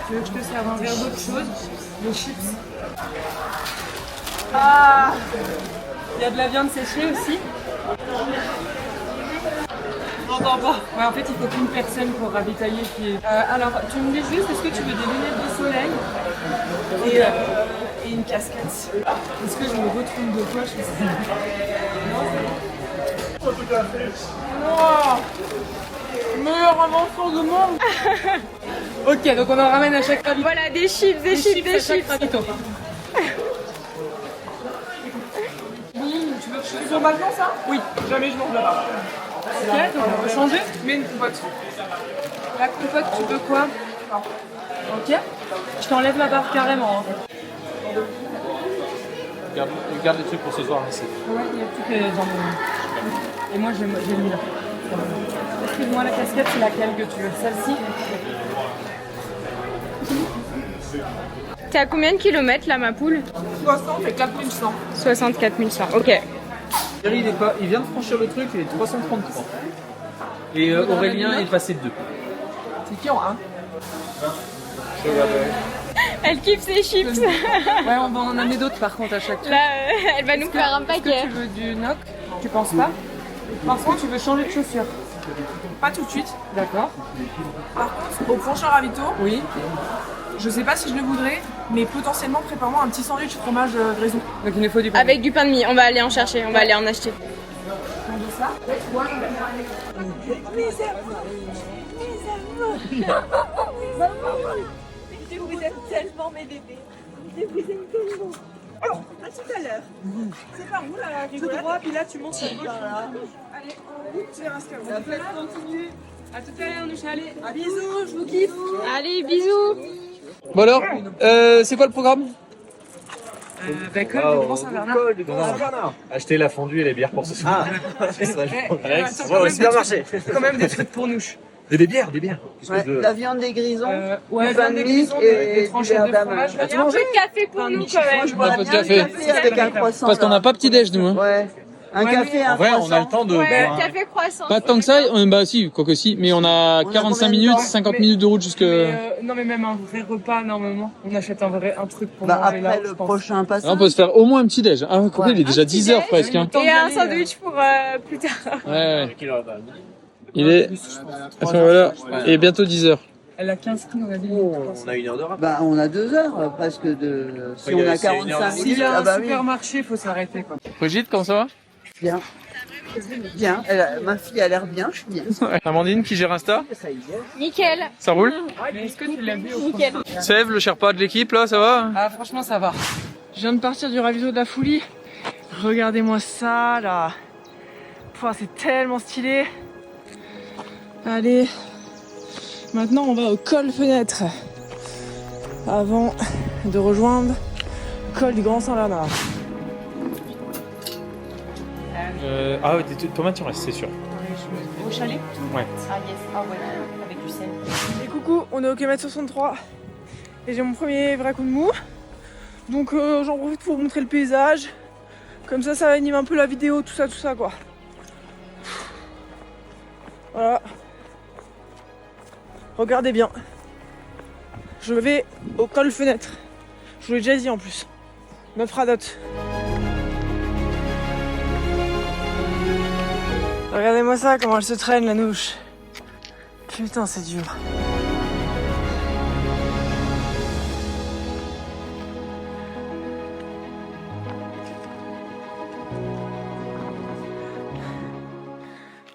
Tu veux que je te serve un verre d'autre chose? Des chips. Ah! Il y a de la viande séchée aussi. J'entends pas. Ouais, en fait, il faut qu'une personne pour ravitailler qui est... alors, tu me dis juste, est-ce que tu veux des lunettes de soleil et une casquette? Est-ce que je me retrouve de poche? Wow! Meilleure invention du monde. Ok, donc on en ramène à chaque ravito. Voilà, des chips, des chips, des chips. Tu veux que je fasse sur maintenant ça? Oui, jamais je mange là-bas. Ok, donc on peut changer. Tu mets une compote. La compote, tu veux quoi? Ok. Je t'enlève la barre carrément. Hein. Garde les trucs pour ce soir ici. Ouais, il y a toutes les jambes. Et moi j'ai mis là. Excuse-moi, la casquette, c'est laquelle que tu veux? Celle-ci? T'es à combien de kilomètres là, ma poule? 60 et 4100. 64 100, ok. Il vient de franchir le truc, il est 333. Et Aurélien est passé de 2. C'est qui en 1? Elle kiffe ses chips. Ouais, on va en amener d'autres par contre à chaque truc. Là, elle va nous faire un paquet. Tu veux du knock? Tu penses pas? Par contre, tu veux changer de chaussure? Pas tout de suite. D'accord. Par contre, au prochain ravito, oui. Je sais pas si je le voudrais, mais potentiellement prépare-moi un petit sandwich fromage grison. Donc il nous faut du pain. Avec du pain de mie, on va aller en chercher, on va aller en acheter. ça. Je vous aime tellement, mes bébés. Je vous aime tellement. Alors, à tout à l'heure. C'est par où la rigolade? Tout droit, puis là tu montes sur le gauche. Allez, en route vers Ascalon. La fête continue. À tout à l'heure, nous allez. Bisous, je vous kiffe. Allez, bisous. Bon alors, c'est quoi le programme? Col du Grand Saint-Bernard. Achetez la fondue et les bières pour ce soir. Super marché. Quand même des trucs pour nous. Et des bières. Ouais, la viande des grisons, Ouais, du pain de mie et des du tranchettes beurre de d'amande. fromage. Il y a un peu de café pour nous quand même. Moi, je bois Un peu de bien café. le café avec un croissant. Parce qu'on n'a là. pas petit-déj, nous. Hein. Ouais, un café, un En vrai, croissant. on a le temps de Ouais, boire un- café croissant. Pas tant que ça, bah si, quoique si, mais on a On a 45 combien de minutes, temps 50 minutes de route jusque... Non mais même un vrai repas normalement. On achète un truc pour Bah, manger après là, le je pense. prochain Ah, passage. on peut se faire au moins un petit-déj. Ah, combien il est déjà Un 10h petit-déj. presque. Hein. Et un sandwich pour plus tard. Ouais. Il est à ce moment-là, et bientôt 10h. Elle a 15 kilos, on a dit. On a 1 heure de rap. Bah, on a 2 heures presque de. Si on a 45 S'il minutes, y a ah un bah oui. supermarché, faut s'arrêter quoi. Brigitte, comment ça va? Bien. Bien. Ma fille a l'air bien, je suis bien. Amandine qui gère Insta, Nickel. ça roule? Mais est-ce que tu l'as vu au Nickel. Sèvres, le Sherpa de l'équipe là, ça va? Ah franchement ça va. Je viens de partir du ravito de la Foulie. Regardez-moi ça là. Pouah, c'est tellement stylé. Allez. Maintenant on va au col Fenêtre. Avant de rejoindre le col du Grand Saint-Bernard. Ah ouais, des tomates, il en reste, c'est sûr. Au chalet? Ouais. Ah yes, ah ouais, avec du sel. Et coucou, on est au kilomètre 63 et j'ai mon premier vrai coup de mou. Donc j'en profite pour vous montrer le paysage. Comme ça anime un peu la vidéo, tout ça quoi. Voilà. Regardez bien. Je vais au col Fenêtre. Je vous l'ai déjà dit en plus. Notre radote. Regardez-moi ça, comment elle se traîne la nouche. Putain, c'est dur.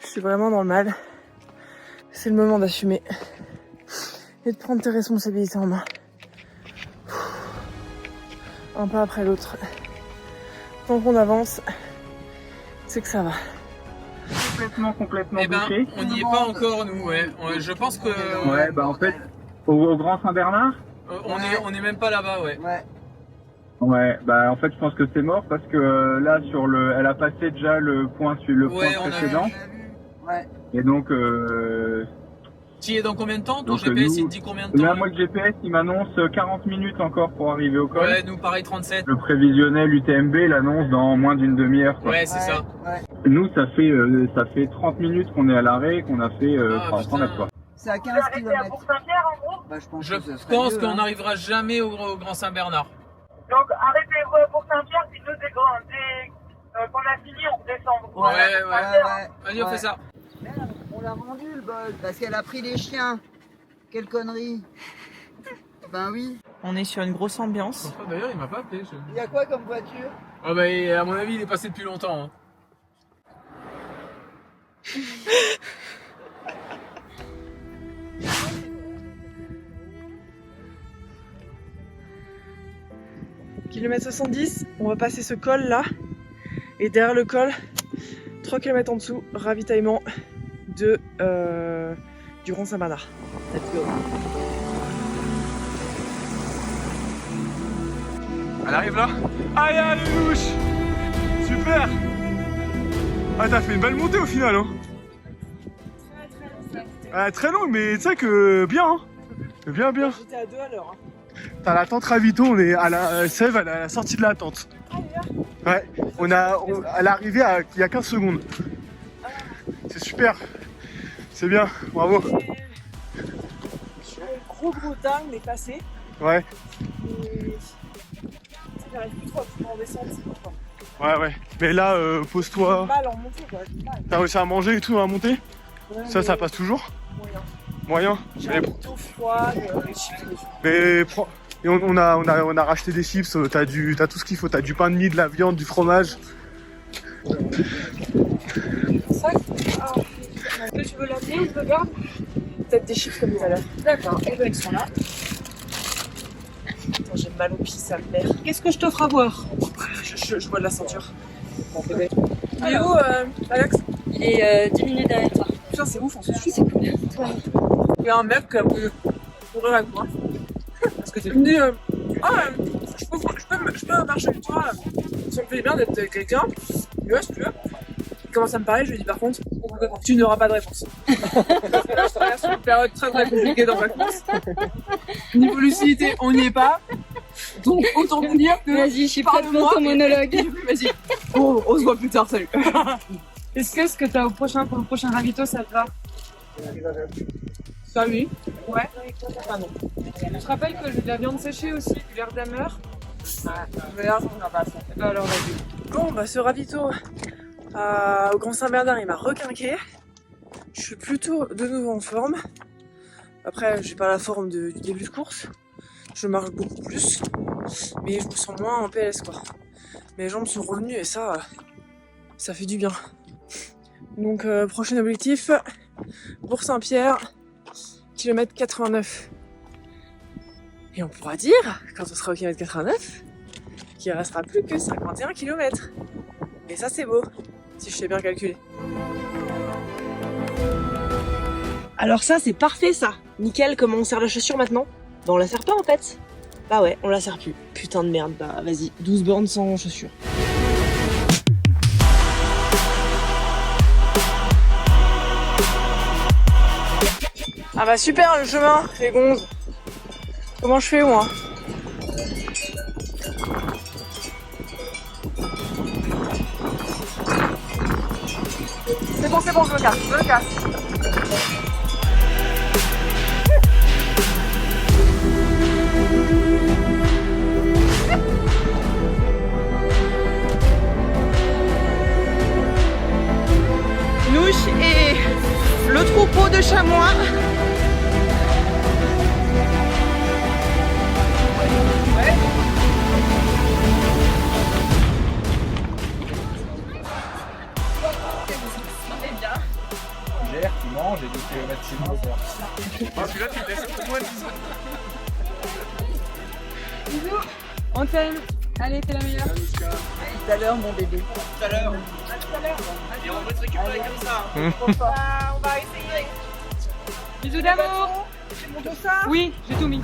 Je suis vraiment dans le mal. C'est le moment d'assumer et de prendre tes responsabilités en main. Un pas après l'autre. Tant qu'on avance, c'est que ça va. Complètement Eh ben, bouché. on n'y est pas encore nous, ouais. Je pense que... Ouais, bah en fait, au Grand Saint-Bernard. On est même pas là-bas, ouais. Ouais, bah en fait, je pense que c'est mort parce que là, elle a passé déjà le point précédent. Ouais. Et donc, Tu y es dans combien de temps? Ton donc, GPS, il nous- te dit combien de temps? là, moi, le GPS, il m'annonce 40 minutes encore pour arriver au col. Ouais, nous pareil 37. Le prévisionnel UTMB l'annonce dans moins d'une demi-heure. quoi. Ouais, c'est ça. Nous, ça fait 30 minutes qu'on est à l'arrêt, qu'on a fait 100 mètres, quoi. C'est à 15 km. Bah, je pense, Je que ce serait pense mieux, qu'on hein. n'arrivera jamais au Grand Saint-Bernard. Donc arrêtez-vous pour Saint-Pierre, puis nous, dès qu'on a fini, on redescend. Ouais. Vas-y, on fait ça. Merde, on l'a rendu le bol parce qu'elle a pris les chiens. Quelle connerie. Ben oui. On est sur une grosse ambiance. D'ailleurs, il m'a pas appelé. Il y a quoi comme voiture? Ah bah, à mon avis, il est passé depuis longtemps. Hein. Kilomètre 70, on va passer ce col là. Et derrière le col, 3 km en dessous, ravitaillement du Grand Saint-Bernard. Let's go. Elle arrive là. Aïe, les louches. Super. Ah, t'as fait une belle montée au final, hein. Très long, mais tu sais que bien, hein. Bien. J'étais à 2 à l'heure. T'as la tente ravito, on est à la Sèvres, à la sortie de la tente. Ouais, à l'arrivée il y a 15 secondes. C'est super. C'est bien, bravo. Sur un gros tang, mais passé. Ouais. Et j'arrive plus trop à pouvoir descendre. Ouais. Mais là, pose-toi. Mal en montée quoi. T'as réussi à manger et tout à monter? Ouais, Ça passe toujours? Moyen. J'ai un plutôt froid, les chips. Mais et on a racheté des chips, t'as tout ce qu'il faut, t'as du pain de mie, de la viande, du fromage. sac. Ah. Est-ce que tu veux l'amener ou je le garde? Peut-être des chiffres comme tout à l'heure. D'accord, et ben ils sont là. Attends, j'ai mal au pied, sa mère. Qu'est-ce que je t'offre à boire? Je vois de la ceinture. Il est où, Alex? Il est 10 minutes derrière toi. Putain, c'est ouf, on se suit, c'est cool. Il y a un mec qui a voulu courir avec moi. Parce que il me dit je peux marcher avec toi. Ça me fait bien d'être avec quelqu'un. Il dit ouais, si tu veux. Il commence à me parler, je lui dis par contre, tu n'auras pas de réponse. Là, je traverse une période très très compliquée dans ma course. Niveau lucidité, on n'y est pas. Donc autant vous dire que. Vas-y, je suis prête pour ton monologue. Vas-y. Bon, on se voit plus tard, salut. Est-ce que t'as pour le prochain ravito, ça te va? Ça oui. Ouais. Ah non. Je te rappelle que j'ai de la viande séchée aussi, du verre d'ameur. Mais là, on n'a pas ça. Bah alors vas-y. Bon, bah ce ravito au Grand Saint-Bernard, il m'a requinqué. Je suis plutôt de nouveau en forme. Après, j'ai pas la forme du début de course. Je marche beaucoup plus. Mais je me sens moins en PS, quoi. Mes jambes sont revenues et ça fait du bien. Donc, prochain objectif, Bourg-Saint-Pierre, kilomètre 89. Et on pourra dire, quand on sera au kilomètre 89, qu'il ne restera plus que 51 km. Et ça, c'est beau, si je sais bien calculer. Alors ça, c'est parfait, ça. Nickel, comment on serre la chaussure maintenant? Bah on la serre pas, en fait. Bah ouais, on la serre plus. Putain de merde, bah vas-y, 12 bornes sans chaussures. Ah bah super le chemin, les gonzes. Comment je fais moi? C'est bon, je me casse, Nouche et le troupeau de chamois. Gère, tu manges et 2 km c'est moins fort. Celui-là, tu le laisses pour moins de 10 secondes. Bisous, on t'aime. Allez, t'es la meilleure. Tout à l'heure, mon bébé. Tout à l'heure. Et on va te récupérer comme ça. On va essayer. Bisous d'amour. J'ai mon dossard. Oui, j'ai tout mis.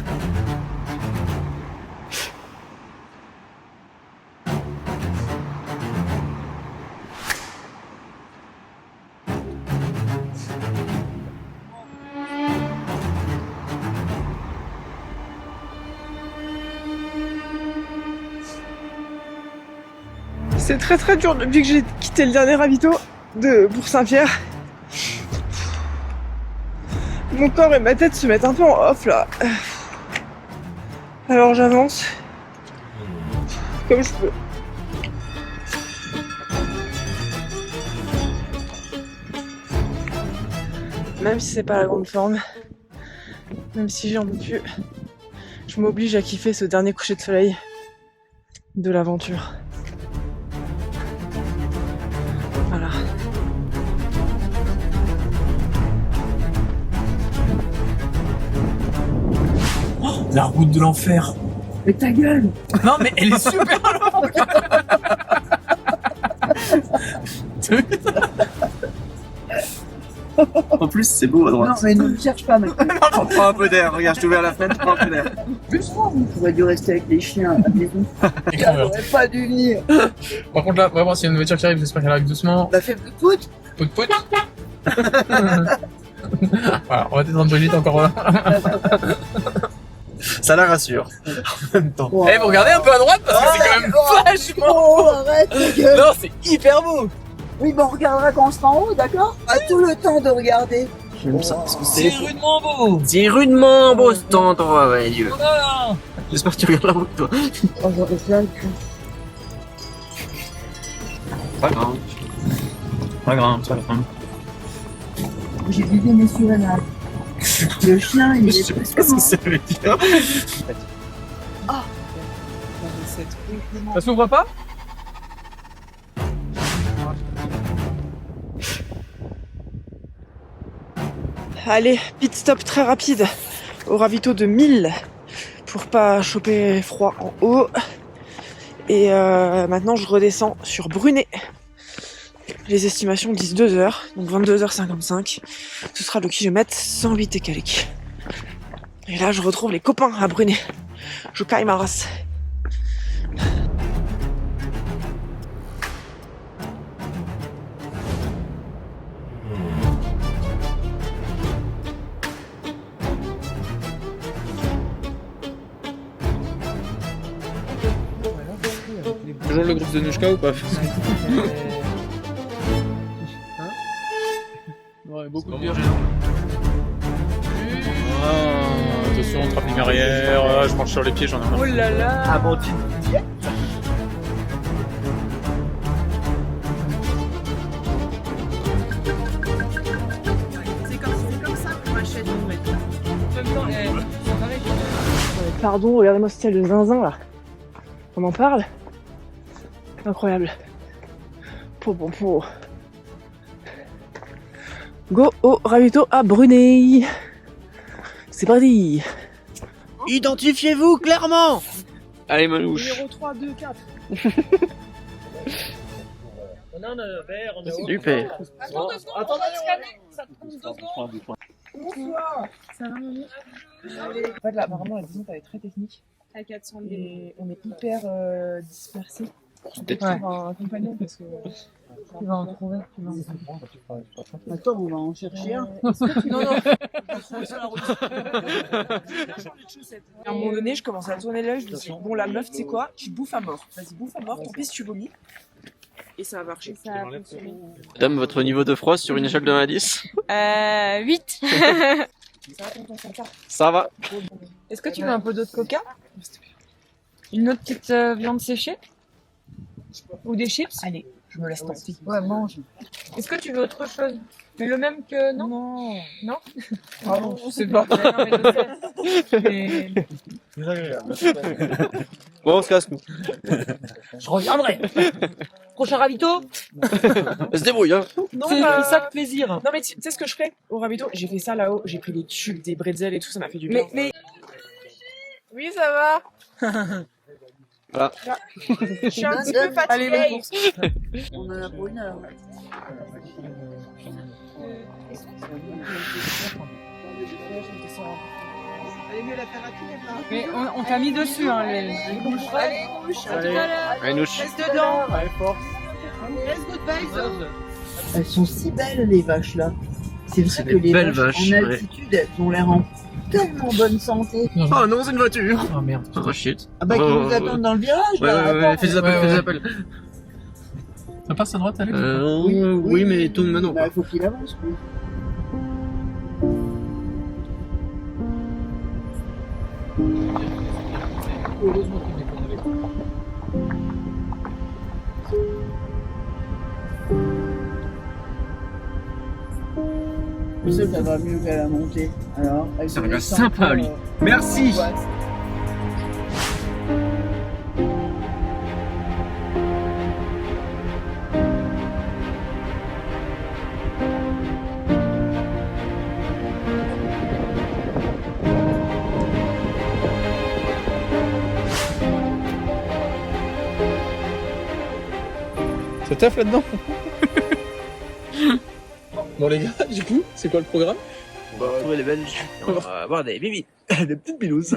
C'est très très dur depuis que j'ai quitté le dernier ravito de Bourg-Saint-Pierre. Mon corps et ma tête se mettent un peu en off là. Alors j'avance comme je peux. Même si c'est pas la grande forme, même si j'en peux plus, je m'oblige à kiffer ce dernier coucher de soleil de l'aventure. Voilà. Oh, la route de l'enfer. Mais ta gueule! Non mais elle est super longue. En plus, c'est beau à droite. Non, mais ne me cherche pas maintenant. Prends un peu d'air, regarde, je t'ouvre la fenêtre, prends un peu d'air. Plus moi, on aurait dû rester avec les chiens à la maison. Ça aurait pas dû venir. Par contre, là, vraiment, s'il y a une voiture qui arrive, j'espère qu'elle arrive doucement. Bah, fais pout-pout. Pout-pout. Voilà, on va être en vite encore là. Ça la rassure. En même temps. Eh, vous regardez un peu à droite parce que c'est quand même vachement Oh, beau. arrête ta gueule. Non, c'est hyper beau. Oui, bon, on regardera quand on sera en haut, d'accord? Pas tout le temps de regarder. J'aime ça parce que C'est rudement beau. C'est rudement beau cet endroit, ouais, Dieu. Ah. J'espère que tu regardes la route, toi. Oh, je reste là, le cul. Pas grave. Pas grave, ça va. J'ai vidé mes surrénales. Le chien, il Je sais pas ce que ça veut dire. Ah. Ça s'ouvre pas? Allez, pit stop très rapide au ravito de 1000 pour pas choper froid en haut. Et maintenant je redescends sur Brunet. Les estimations disent 2 heures, donc 22h55. Ce sera le kilomètre 108 et quelques. Et là je retrouve les copains à Brunet. Je caille ma race. Toujours le groupe de Nouchka ou pas? Ouais, beaucoup de bière. Attention, travelling arrière, je marche sur les pieds, j'en ai marre. Oh là là. Ah bon, tu C'est comme ça qu'on m'achète en fait. Pardon, regardez-moi ce style de zinzin là. On en parle? Incroyable. Pour. Go au ravito à Brunet. C'est parti. Identifiez-vous clairement. Allez, Manouche. Numéro 3, 2, 4. On a un verre, on a super. Attends 2 secondes, on va scanner. Ça te prend 2 secondes. Bonsoir. Ça va, maman? En fait, là, apparemment, la descente elle est très technique. À 400 et on est hyper dispersés. Peut-être un compagnon parce que tu vas en trouver. Attends, on va en chercher un. Non. À un moment donné, je commence à tourner l'œil. Je me dis, bon, la meuf, tu sais quoi? Tu bouffes à mort. Vas-y, bouffe à mort. Tant pis si tu vomis. Et ça a marché. Madame, votre niveau de froid sur une échelle de 1 à 10? 8. Ça va. Est-ce que tu veux un peu d'eau de coca? Une autre petite viande séchée? Ou des chips? Allez, je me laisse tenter. Ouais, mange. Est-ce que tu veux autre chose? Mais le même que... Non. Non? Pardon, je sais pas. Bon, on se casse, nous. Je reviendrai. Prochain ravito? Elle se débrouille, hein. Non, C'est ça de plaisir. Non, mais tu sais ce que je fais au ravito? J'ai fait ça là-haut. J'ai pris des tubes, des bretzels et tout. Ça m'a fait du bien. Mais... Oui, ça va. Voilà. Je suis un petit peu fatiguée. Allez, bonne course. On en a pour 1 heure. Mais on t'a mis dessus, hein, les bouches. Allez, bouche. À tout à l'heure. Allez, Nouche. Reste dedans. Allez, force. Reste good vibes. Elles sont si belles, les vaches là. C'est vrai que des les belles vaches vaches, en ouais. altitude, elles ont l'air en tellement bonne santé. Oh non, c'est une voiture. Oh merde. Oh shit. Ah bah, qu'ils nous attendent dans le virage là. Attends. Fais des appels, fais des appels. Ça passe à droite, Alex? Oui, mais tourne maintenant. Bah, faut qu'il avance, lui. Mais ça va mieux qu'à la montée. Alors, C'est un gars sympa, lui. Merci. Ça taffe là-dedans? Bon les gars, du coup, c'est quoi le programme? On va retrouver les Belges. On va avoir des bibis. Des petites bilouses.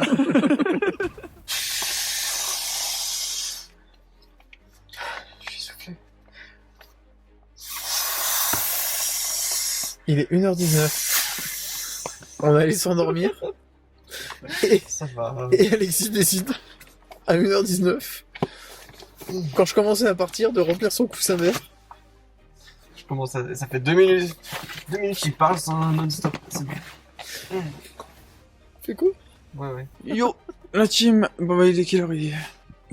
Il est 1h19. On allait s'endormir. Et, Ça va. et Alexis décide à 1h19, quand je commençais à partir, de remplir son coussin vert. Je commence à... Ça fait 2 minutes. 2 minutes qu'il parle sans non-stop. C'est bon. Fais quoi? Ouais. Yo, la team, bon bah il est quelle heure? Il est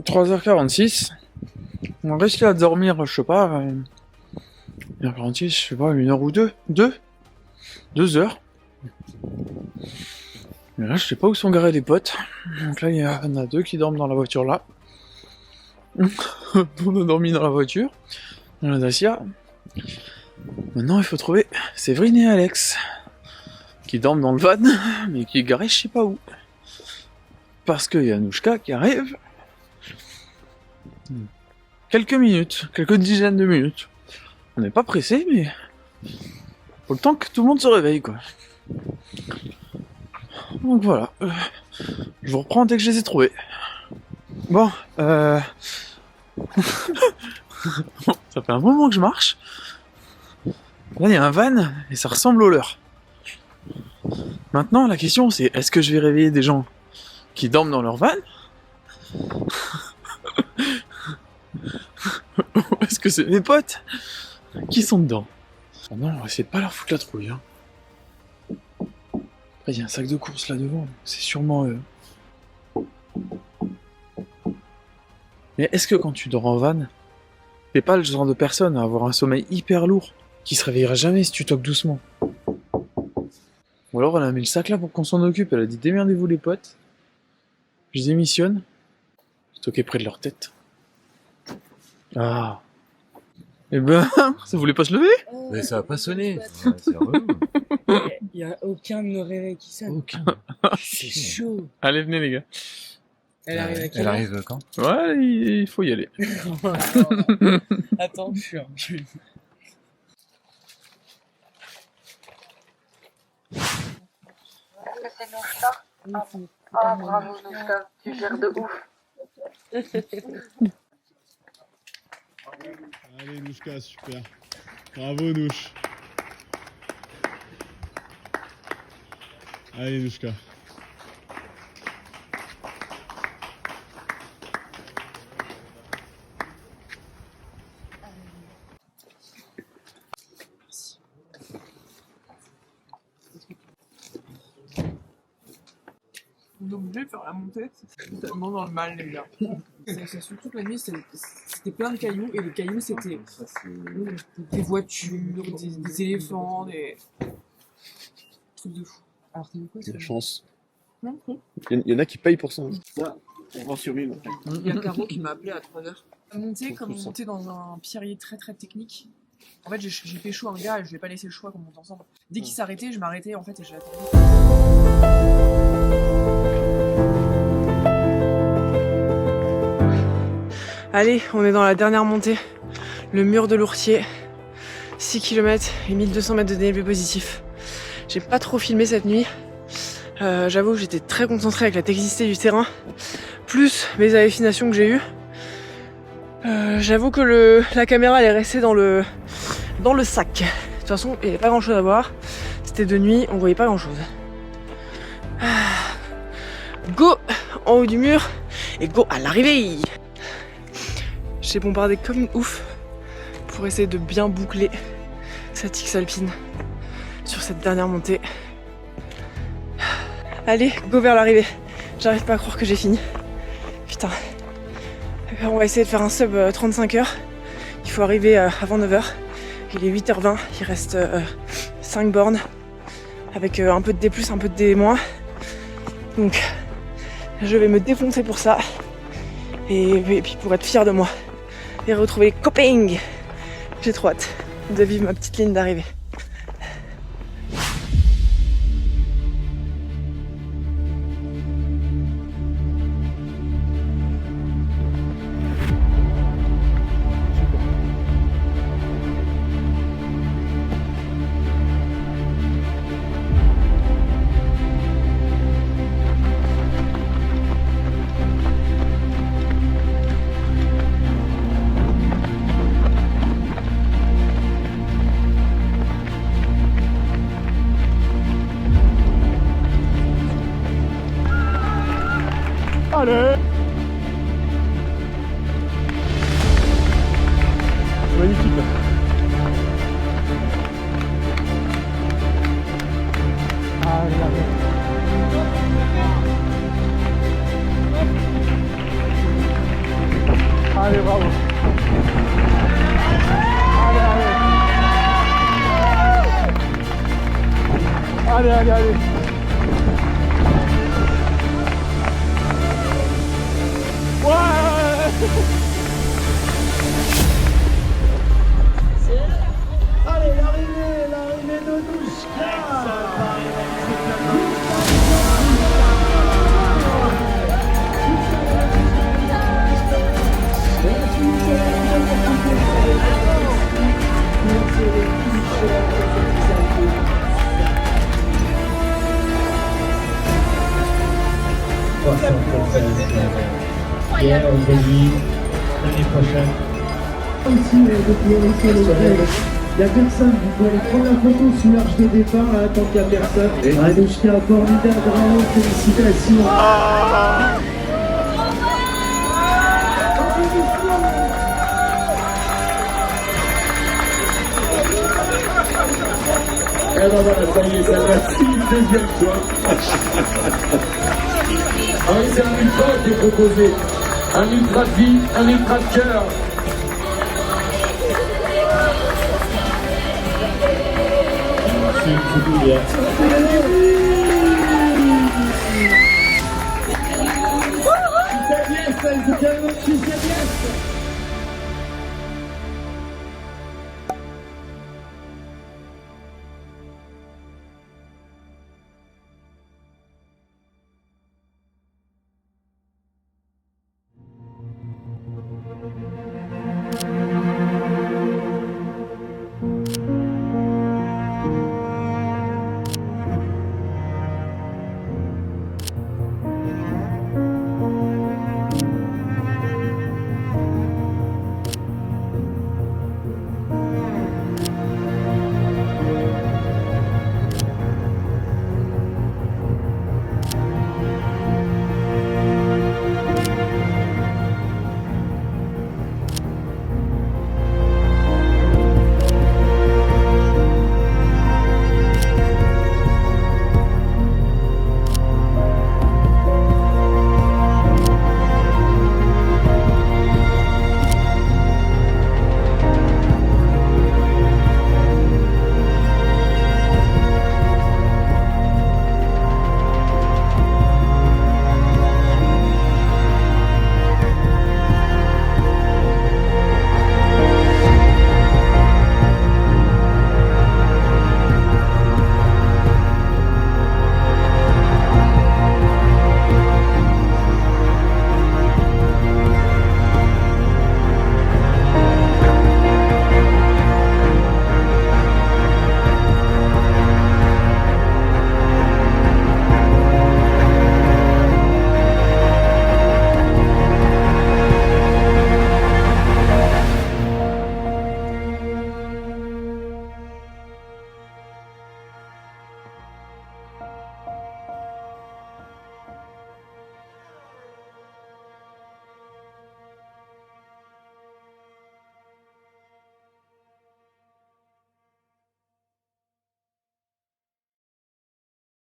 3h46. On risque à dormir, je sais pas, 1h46, je sais pas, 1 heure ou 2 2 heures. Mais là, je sais pas où sont garés les potes. Donc là, il y en a 2 qui dorment dans la voiture là. On a dormi dans la voiture. Dans la Dacia. Maintenant, il faut trouver Séverine et Alex. qui dorment dans le van, mais qui est garé je sais pas où. Parce qu'il y a Anouchka qui arrive. Quelques minutes, quelques dizaines de minutes. On n'est pas pressé, mais faut le temps que tout le monde se réveille, quoi. Donc voilà. Je vous reprends dès que je les ai trouvés. Bon, ça fait un moment que je marche. Là, il y a un van et ça ressemble au leur. Maintenant, la question c'est, est-ce que je vais réveiller des gens qui dorment dans leur van? Ou est-ce que c'est mes potes qui sont dedans? Oh non, on va essayer de pas leur foutre la trouille. Hein. Après, il y a un sac de course là devant, c'est sûrement eux. Mais est-ce que quand tu dors en van, t'es pas le genre de personne à avoir un sommeil hyper lourd, qui se réveillera jamais si tu toques doucement? Ou alors elle a mis le sac là pour qu'on s'en occupe, elle a dit démerdez-vous les potes, je démissionne, je toquais près de leur tête. Ah. Eh ben, ça voulait pas se lever? Mais ça a pas sonné. Ouais, c'est relou. Il y a aucun de nos réveils qui sonne. Aucun. C'est chaud. Allez, venez les gars. Elle arrive à quelle Elle heure arrive quand? Ouais, il faut y aller. Attends, je suis un peu... C'est Nouchka. Ah, bravo Nouchka, tu gères de ouf. Allez, Nouchka, super. Bravo, Nouch. Allez, Nouchka. On est obligé de faire la montée, c'est totalement dans le mal, les gars. C'est surtout que la nuit, c'était plein de cailloux, et les cailloux, c'était des voitures, des éléphants, des trucs de fou. Alors, t'as vu quoi? C'est la chance. Non, Il y en a qui payent pour ça. On va survivre. il y a Caro qui m'a appelé à 3h. Monter, comme on montait dans un pierrier très très technique. En fait, j'ai fait chaud à un gars et je lui ai pas laissé le choix qu'on monte ensemble. Dès qu'il s'arrêtait, je m'arrêtais en fait et je l'attendais. Allez, on est dans la dernière montée. Le mur de l'Ourtier. 6 km et 1200 mètres de dénivelé positif. J'ai pas trop filmé cette nuit. J'avoue que j'étais très concentrée avec la technicité du terrain. Plus mes hallucinations que j'ai eues. J'avoue que la caméra elle est restée dans le sac. De toute façon, il n'y avait pas grand chose à voir. C'était de nuit, on voyait pas grand chose. Go en haut du mur et go à l'arrivée. J'ai bombardé comme une ouf pour essayer de bien boucler cette X alpine sur cette dernière montée. Allez, go vers l'arrivée. J'arrive pas à croire que j'ai fini. Putain. On va essayer de faire un sub 35 heures. Il faut arriver avant 9h. Il est 8h20. Il reste 5 bornes. Avec un peu de D+, un peu de D-. Donc, je vais me défoncer pour ça. Et puis pour être fier de moi. Et retrouver les copains. J'ai trop hâte de vivre ma petite ligne d'arrivée. Allez! Magnifique là. Allez, allez. Allez, bravo. Allez, allez. Allez, allez, allez. Allez, l'arrivée Hier, aujourd'hui, l'année prochaine. Aussi, depuis il n'y a personne, vous pouvez aller prendre la photo sous l'arche de départ, là, tant qu'il n'y a personne. Anouchka, formidable, bravo, félicitations. Et ben voilà, ça y est, ça va une deuxième fois. Ah oui, c'est un ultra qui est proposé. Un ultra de vie, un ultra de cœur. Merci,